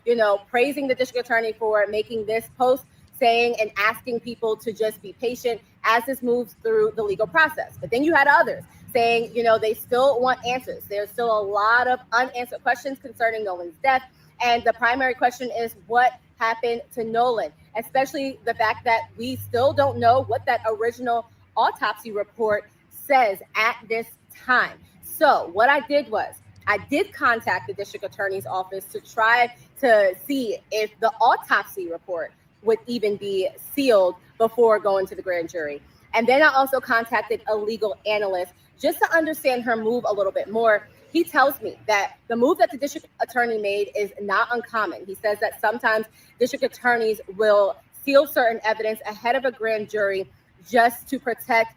praising the district attorney for making this post, saying and asking people to just be patient as this moves through the legal process. But then you had others saying, they still want answers. There's still a lot of unanswered questions concerning Nolan's death. And the primary question is what happened to Nolan, especially the fact that we still don't know what that original autopsy report says at this time. So what I did was I did contact the district attorney's office to try to see if the autopsy report would even be sealed before going to the grand jury. And then I also contacted a legal analyst just to understand her move a little bit more. He tells me that the move that the district attorney made is not uncommon. He says that sometimes district attorneys will seal certain evidence ahead of a grand jury just to protect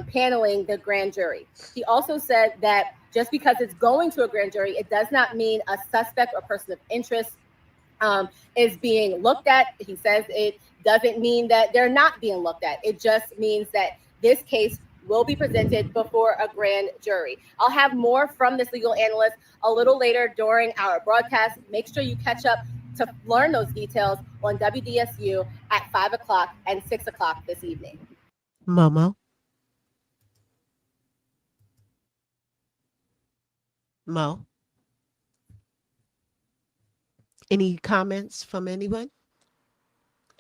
paneling the grand jury. He also said that just because it's going to a grand jury, it does not mean a suspect or person of interest is being looked at. He says it doesn't mean that they're not being looked at. It just means that this case will be presented before a grand jury. I'll have more from this legal analyst a little later during our broadcast. Make sure you catch up to learn those details on WDSU at 5 o'clock and 6 o'clock this evening. Momo. Mo. Any comments from anyone?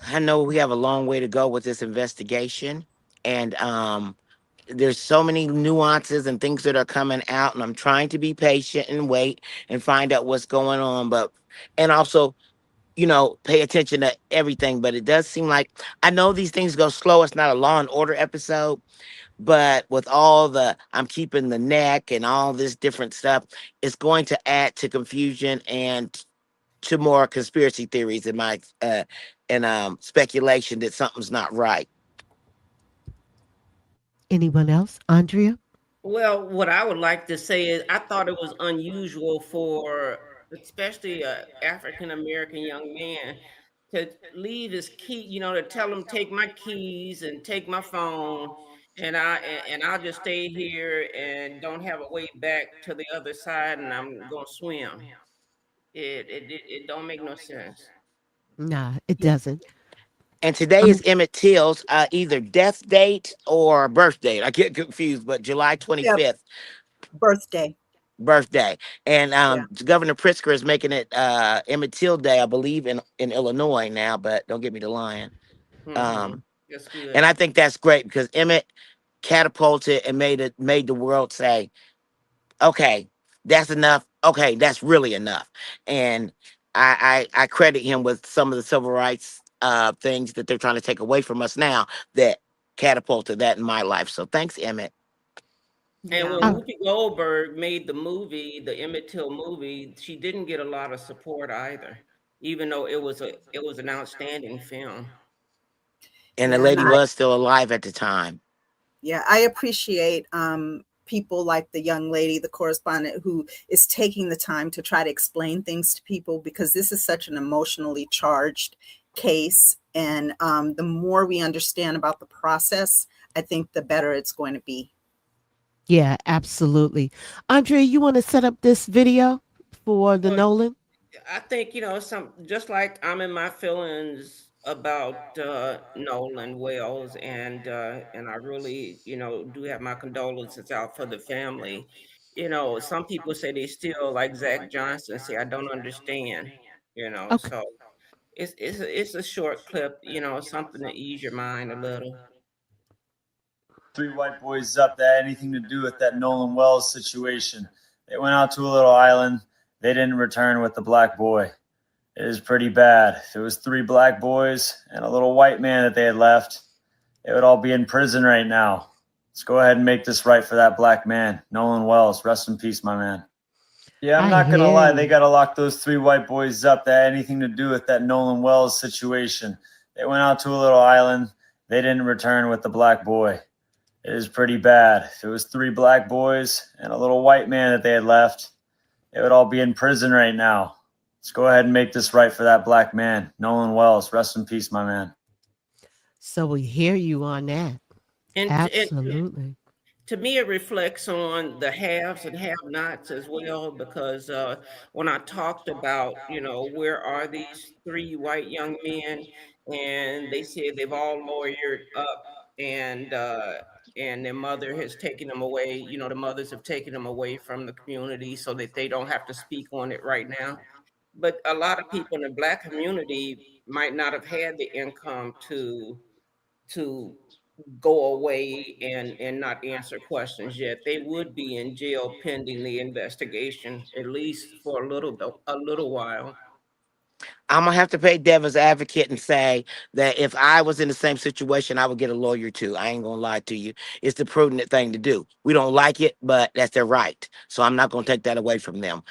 I know we have a long way to go with this investigation, and there's so many nuances and things that are coming out, and I'm trying to be patient and wait and find out what's going on, and also, pay attention to everything. But it does seem like, I know these things go slow. It's not a Law and Order episode, but with all the I'm keeping the neck and all this different stuff, it's going to add to confusion and to more conspiracy theories in my speculation that something's not right. Anyone else? Andrea? Well, what I would like to say is I thought it was unusual for especially a African American young man to leave his key, to tell him take my keys and take my phone, and I'll just stay here and don't have a way back to the other side, and I'm gonna swim. It don't make no sense. Nah, it doesn't. And today is Emmett Till's either death date or birth date. I get confused, but July 25th. Birthday. And Governor Pritzker is making it Emmett Till Day, I believe, in Illinois now, but don't get me to lying. That's good. And I think that's great because Emmett catapulted and made the world say, okay, that's enough. Okay, that's really enough. And I credit him with some of the civil rights things that they're trying to take away from us now that catapulted that in my life. So thanks, Emmett. And when Whoopi Goldberg made the movie, the Emmett Till movie, she didn't get a lot of support either, even though it was an outstanding film. And the lady was still alive at the time. Yeah, I appreciate people like the young lady, the correspondent, who is taking the time to try to explain things to people, because this is such an emotionally charged case. And the more we understand about the process, I think the better it's going to be. Yeah, absolutely. Andrea, you want to set up this video for the Nolan? I think, just like I'm in my feelings about Nolan Wells, and I really, do have my condolences out for the family. Some people say they still, like Zach Johnson, say I don't understand. So it's a short clip, something to ease your mind a little. 3 white boys up that had anything to do with that Nolan Wells situation. They went out to a little island. They didn't return with the black boy. It is pretty bad. If it was 3 black boys and a little white man that they had left, they would all be in prison right now. Let's go ahead and make this right for that black man, Nolan Wells. Rest in peace, my man. Yeah, I'm not going to lie. They got to lock those 3 white boys up that had anything to do with that Nolan Wells situation. They went out to a little island. They didn't return with the black boy. It is pretty bad. If it was 3 black boys and a little white man that they had left, they would all be in prison right now. Let's go ahead and make this right for that black man, Nolan Wells. Rest in peace, my man. So we hear you on that. Absolutely. To me, it reflects on the haves and have-nots as well, because when I talked about, where are these 3 white young men, and they said they've all lawyered up, and their mother has taken them away. The mothers have taken them away from the community so that they don't have to speak on it right now. But a lot of people in the Black community might not have had the income to go away and not answer questions yet. They would be in jail pending the investigation, at least for a little while. I'm going to have to play devil's advocate and say that if I was in the same situation, I would get a lawyer too. I ain't going to lie to you. It's the prudent thing to do. We don't like it, but that's their right. So I'm not going to take that away from them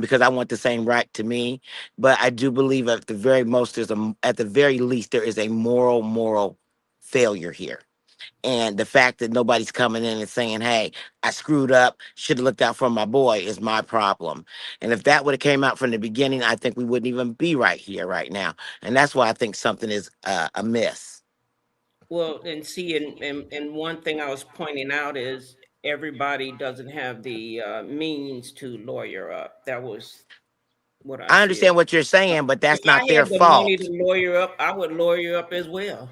because I want the same right to me. But I do believe at the very least, there is a moral failure here. And the fact that nobody's coming in and saying, hey, I screwed up, should have looked out for my boy is my problem. And if that would have came out from the beginning, I think we wouldn't even be right here right now. And that's why I think something is amiss. Well, and see, and one thing I was pointing out is everybody doesn't have the means to lawyer up. That was what I I said. understand what you're saying, but If that's I not their had the money fault. to lawyer up, I would lawyer up as well.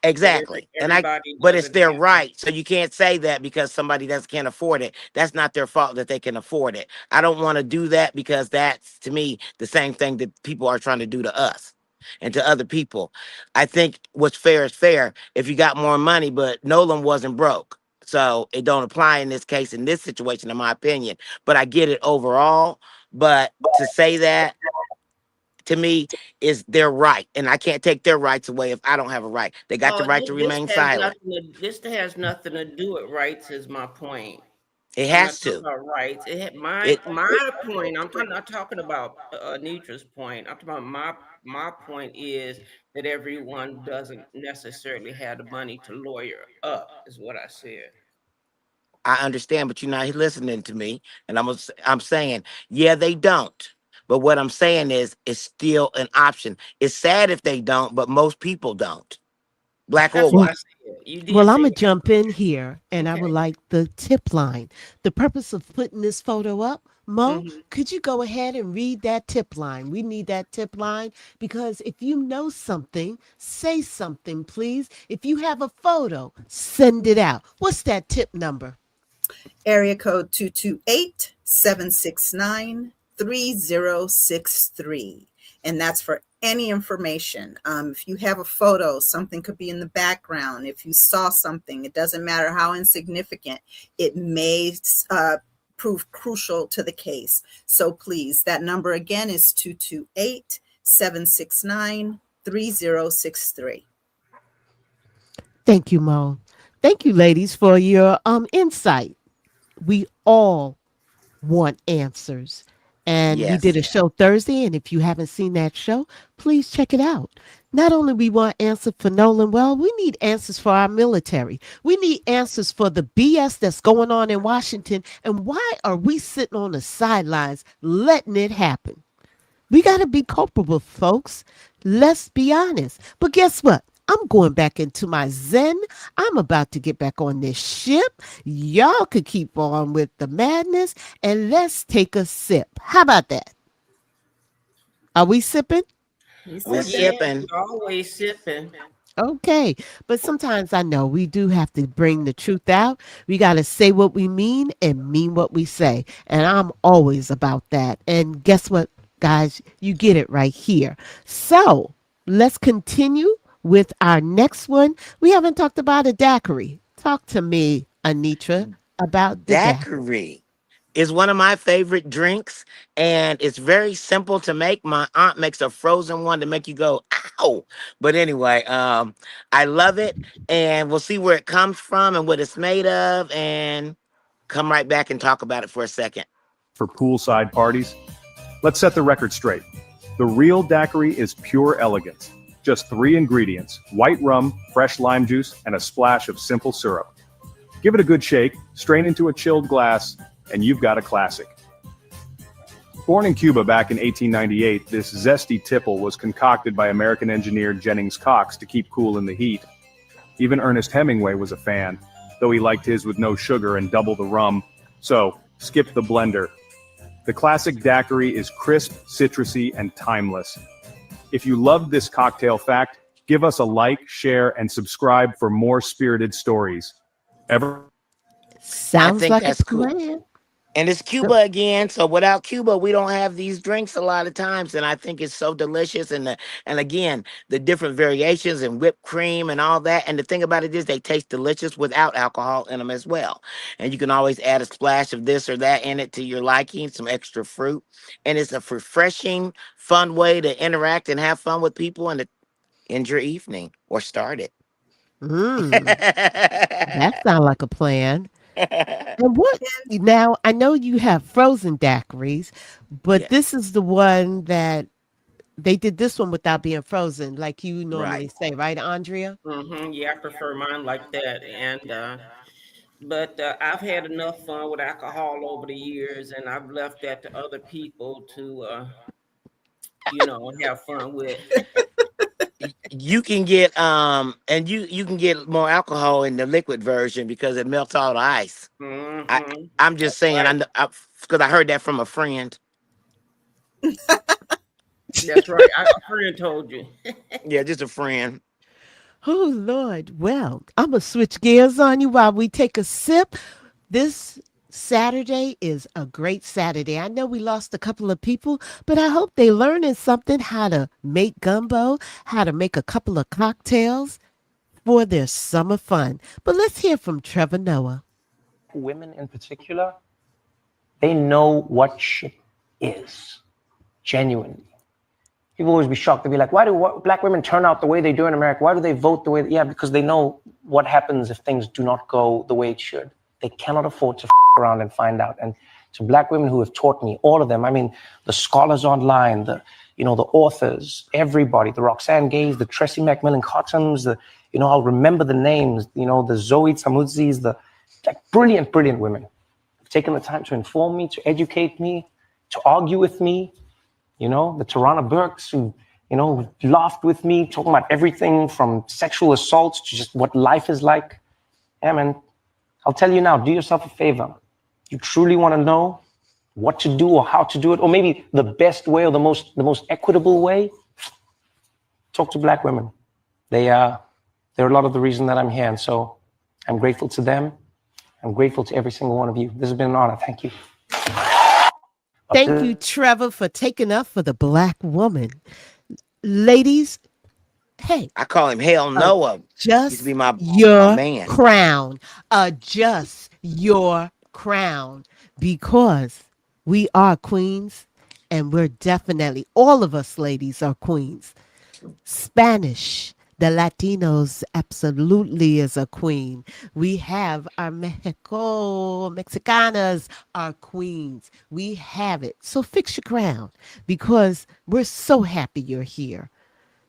But Exactly. everybody But it's doesn't their have it. right. So you can't say that because somebody can't afford it. That's not their fault that they can afford it. I don't want to do that because that's, to me, the same thing that people are trying to do to us and to other people. I think what's fair is fair. If you got more money, but Nolan wasn't broke. So it don't apply in this case, in this situation, in my opinion. But I get it overall. But to say that, to me, is their right, and I can't take their rights away if I don't have a right. They got the right to This remain has silent. this has nothing to do with rights. Is my point. It I'm not has talking to. about rights. My It point. Not talking about Nitra's point. I'm talking about my point is that everyone doesn't necessarily have the money to lawyer up. Is what I said. I understand, but you're not listening to me, and I'm saying, yeah, they don't. But what I'm saying is, it's still an option. It's sad if they don't, but most people don't, black or That's what Well, I white. said. You did well, I'm say gonna jump in here, and I okay. would like the tip line. The purpose of putting this photo up, Mo, Mhm. could you go ahead and read that tip line? We need that tip line because if you know something, say something, please. If you have a photo, send it out. What's that tip number? Area code 228-769-3063. And that's for any information. If you have a photo, something could be in the background. If you saw something, it doesn't matter how insignificant, it may prove crucial to the case. So please, that number again is 228-769-3063. Thank you, Mo. Thank you, ladies, for your insight. We all want answers. And we did Yes. a show Thursday, and if you haven't seen that show, please check it out. Not only we want answers for Nolan Well, we need answers for our military. We need answers for the BS that's going on in Washington. And why are we sitting on the sidelines letting it happen? We got to be culpable, folks. Let's be honest. But guess what? I'm going back into my Zen. I'm about to get back on this ship. Y'all could keep on with the madness and let's take a sip. How about that? Are we sipping? We're Yeah, sipping. we always sipping. Okay. But sometimes I know we do have to bring the truth out. We got to say what we mean and mean what we say. And I'm always about that. And guess what, guys? You get it right here. So let's continue with our next one. We haven't talked about a daiquiri. Talk to me, Anitra, about the daiquiri. Daiquiri is one of my favorite drinks, and it's very simple to make. My aunt makes a frozen one to make you go, ow. But anyway, I love it, and we'll see where it comes from and what it's made of, and come right back and talk about it for a second. For poolside parties, let's set the record straight. The real daiquiri is pure elegance. Just 3 ingredients: white rum, fresh lime juice, and a splash of simple syrup. Give it a good shake, strain into a chilled glass, and you've got a classic. Born in Cuba back in 1898, this zesty tipple was concocted by American engineer Jennings Cox to keep cool in the heat. Even Ernest Hemingway was a fan, though he liked his with no sugar and double the rum, so skip the blender. The classic daiquiri is crisp, citrusy, and timeless. If you loved this cocktail fact, give us a like, share, and subscribe for more spirited stories. Ever? Sounds think like that's a cool. plan. And it's Cuba again, so without Cuba, we don't have these drinks a lot of times, and I think it's so delicious. And again, the different variations and whipped cream and all that. And the thing about it is, they taste delicious without alcohol in them as well. And you can always add a splash of this or that in it to your liking, some extra fruit, and it's a refreshing, fun way to interact and have fun with people and to end your evening or start it. That sounds like a plan. And what now? I know you have frozen daiquiris, but Yeah. this is the one that they did this one without being frozen, like you normally Right. say, right, Andrea? Yeah, I prefer mine like that. But I've had enough fun with alcohol over the years, and I've left that to other people to, have fun with. You can get and you can get more alcohol in the liquid version because it melts all the ice. Mhm. I'm just saying, right. because I heard that from a friend. That's right. A friend told you. Yeah, just a friend. Oh, Lord. Well, I'm going to switch gears on you while we take a sip. This Saturday is a great Saturday. I know we lost a couple of people, but I hope they learning something how to make gumbo, how to make a couple of cocktails for their summer fun. But let's hear from Trevor Noah. Women in particular, they know what shit is, genuinely. People always be shocked. They'll be like, why do black women turn out the way they do in America? Why do they vote the way? Yeah, because they know what happens if things do not go the way it should. They cannot afford to around and find out. And to black women who have taught me, all of them, I mean, the scholars online, the authors, everybody, the Roxane Gays, the Tressie McMillan Cottons, I'll remember the names, the Zoe Tamudzis, the brilliant, brilliant women have taken the time to inform me, to educate me, to argue with me. The Tarana Burks who, laughed with me, talking about everything from sexual assaults to just what life is like. Yeah, man, I'll tell you now, do yourself a favor. You truly want to know what to do or how to do it, or maybe the best way or the most equitable way, talk to black women. They're a lot of the reason that I'm here. And so I'm grateful to them. I'm grateful to every single one of you. This has been an honor. Thank you. Thank you, Trevor, for taking up for the black woman. Ladies, hey. I call him Hell Noah. Just Used to be my man. Crown. Adjust your crown, because we are queens, and we're definitely, all of us ladies are queens. Spanish, the Latinos absolutely is a queen. We have our Mexicanas are queens. We have it. So fix your crown, because we're so happy you're here,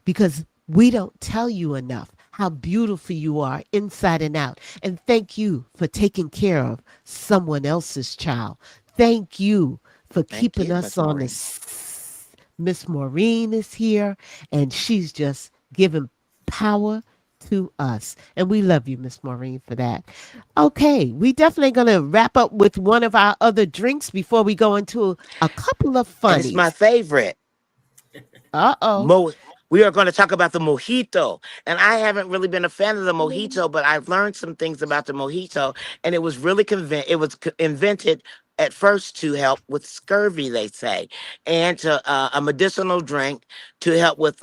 because we don't tell you enough how beautiful you are inside and out. And thank you for taking care of someone else's child. Thank you for keeping us on this. Miss Maureen is here, and she's just giving power to us. And we love you, Miss Maureen, for that. Okay, we definitely going to wrap up with one of our other drinks before we go into a couple of funnies. It's my favorite. Uh-oh. We are going to talk about the mojito. And I haven't really been a fan of the mojito, but I've learned some things about the mojito. And it was really invented at first to help with scurvy, they say, and to a medicinal drink to help with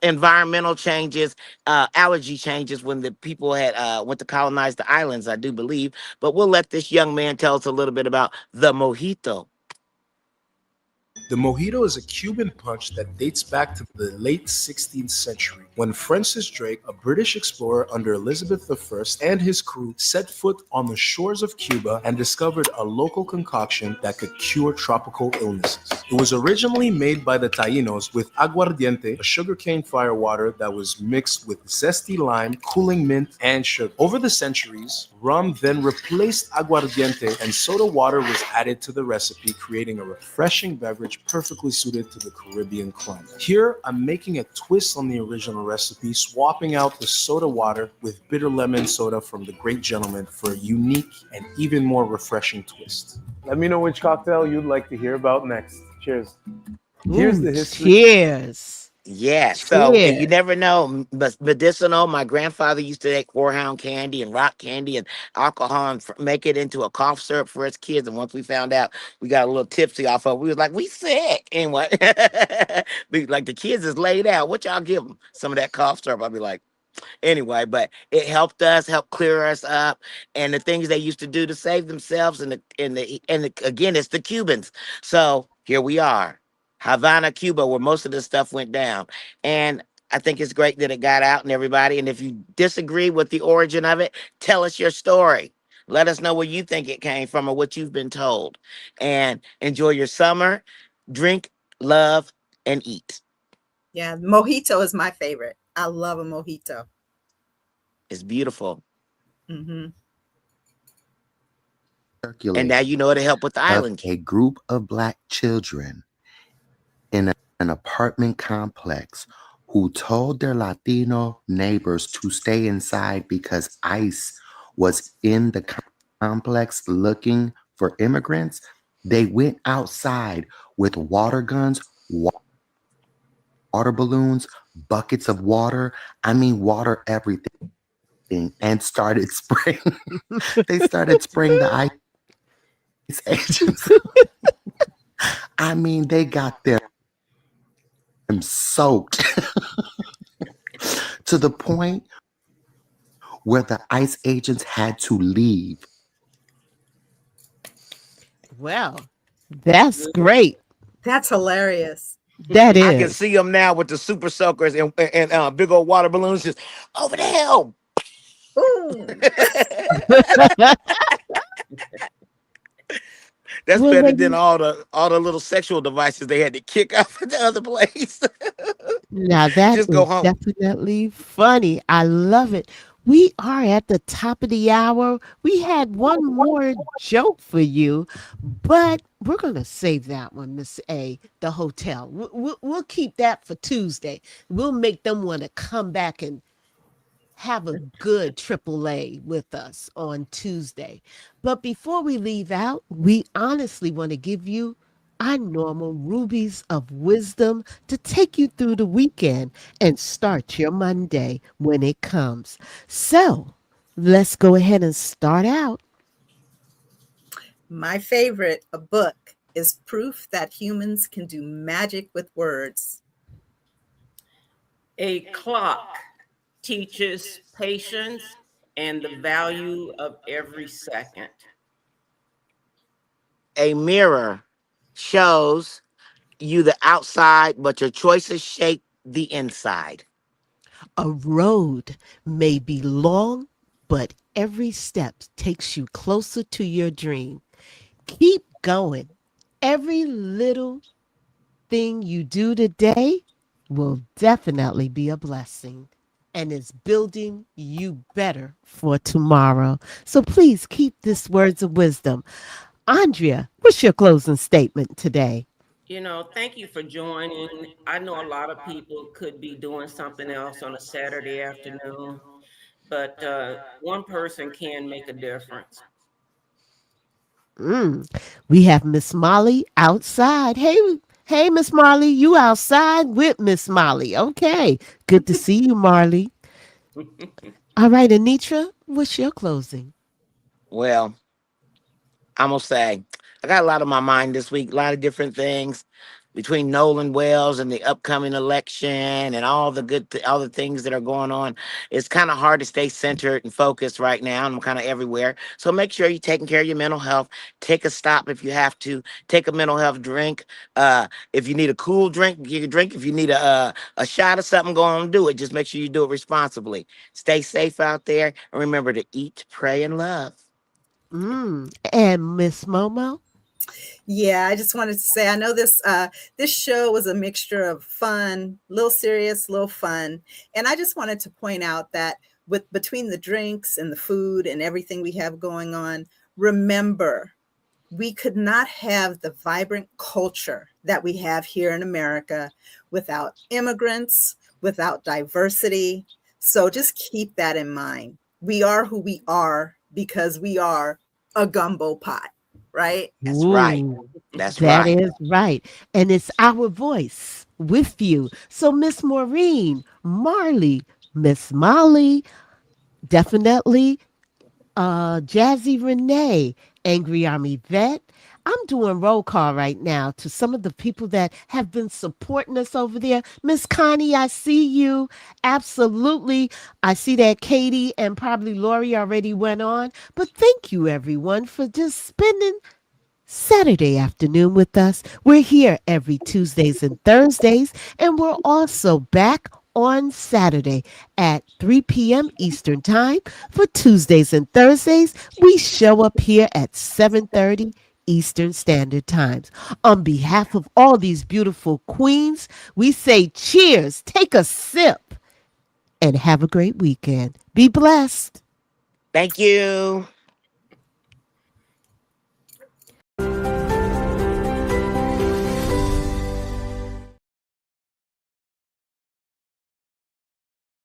environmental changes, allergy changes when the people had went to colonize the islands, I do believe. But we'll let this young man tell us a little bit about the mojito. The mojito is a Cuban punch that dates back to the late 16th century, when Francis Drake, a British explorer under Elizabeth I, and his crew set foot on the shores of Cuba and discovered a local concoction that could cure tropical illnesses. It was originally made by the Taínos with aguardiente, a sugarcane firewater that was mixed with zesty lime, cooling mint, and sugar. Over the centuries, rum then replaced aguardiente, and soda water was added to the recipe, creating a refreshing beverage perfectly suited to the Caribbean climate. Here, I'm making a twist on the original recipe, swapping out the soda water with bitter lemon soda from the great gentleman for a unique and even more refreshing twist. Let me know which cocktail you'd like to hear about next. Cheers. Here's the history. Cheers. Yeah, so you never know. Medicinal. My grandfather used to take horehound candy and rock candy and alcohol and make it into a cough syrup for his kids. And once we found out, we got a little tipsy off of it. We was like, we sick. Anyway, like the kids is laid out. What y'all give them? Some of that cough syrup. I'll be like, anyway, but it helped us, helped clear us up, and the things they used to do to save themselves. And again, it's the Cubans. So here we are. Havana, Cuba, where most of this stuff went down. And I think it's great that it got out and everybody. And if you disagree with the origin of it, tell us your story. Let us know where you think it came from or what you've been told. And enjoy your summer. Drink, love, and eat. Yeah, mojito is my favorite. I love a mojito. It's beautiful. Mm-hmm. And now you know to help with the island. A group of Black children in an apartment complex who told their Latino neighbors to stay inside because ICE was in the complex looking for immigrants. They went outside with water guns, water balloons, buckets of water. I mean, water, everything, and started spraying. They started spraying the ICE agents. I mean, they got them soaked to the point where the ICE agents had to leave. Well, that's great. That's hilarious. That I can is. see them now with the super soakers and big old water balloons just over the hill. That's Well, better ladies, than all the little sexual devices they had to kick out of the other place. now that Just go is home. definitely funny. I love it. We are at the top of the hour. We had one more joke for you, but we're going to save that one, Miss A, the hotel. We'll keep that for Tuesday. We'll make them want to come back and have a good AAA with us on Tuesday. But before we leave out, we honestly want to give you our normal rubies of wisdom to take you through the weekend and start your Monday when it comes. So let's go ahead and start out. My favorite, a book, is Proof That Humans Can Do Magic with Words. A clock teaches patience and the value of every second. A mirror shows you the outside, but your choices shape the inside. A road may be long, but every step takes you closer to your dream. Keep going. Every little thing you do today will definitely be a blessing and is building you better for tomorrow. So please keep this words of wisdom. Andrea, what's your closing statement today? Thank you for joining. I know a lot of people could be doing something else on a Saturday afternoon, but one person can make a difference. We have Miss Molly outside. Hey, Miss Molly, you outside with Miss Molly. Okay, good to see you, Marley. All right, Anitra, what's your closing? Well, I'm gonna say I got a lot on my mind this week, a lot of different things between Nolan Wells and the upcoming election and all the all the things that are going on. It's kind of hard to stay centered and focused right now. I'm kind of everywhere. So make sure you're taking care of your mental health. Take a stop if you have to. Take a mental health drink. If you need a cool drink, you can drink. If you need a shot of something, go on and do it. Just make sure you do it responsibly. Stay safe out there. And remember to eat, pray, and love. And Miss Momo? Yeah, I just wanted to say I know this show was a mixture of fun, little serious, little fun, and I just wanted to point out that between the drinks and the food and everything we have going on, remember, we could not have the vibrant culture that we have here in America without immigrants, without diversity. So just keep that in mind. We are who we are because we are a gumbo pot. Right? That's right. That is right. And it's our voice with you. So Miss Maureen, Marley, Miss Molly, definitely Jazzy Renee, Angry Army Vet. I'm doing roll call right now to some of the people that have been supporting us over there. Miss Connie, I see you. Absolutely. I see that Katie and probably Lori already went on. But thank you, everyone, for just spending Saturday afternoon with us. We're here every Tuesdays and Thursdays, and we're also back on Saturday at 3 p.m. Eastern Time. For Tuesdays and Thursdays, we show up here at 7:30 Eastern Standard Times. On behalf of all these beautiful queens, we say cheers, take a sip, and have a great weekend. Be blessed. Thank you.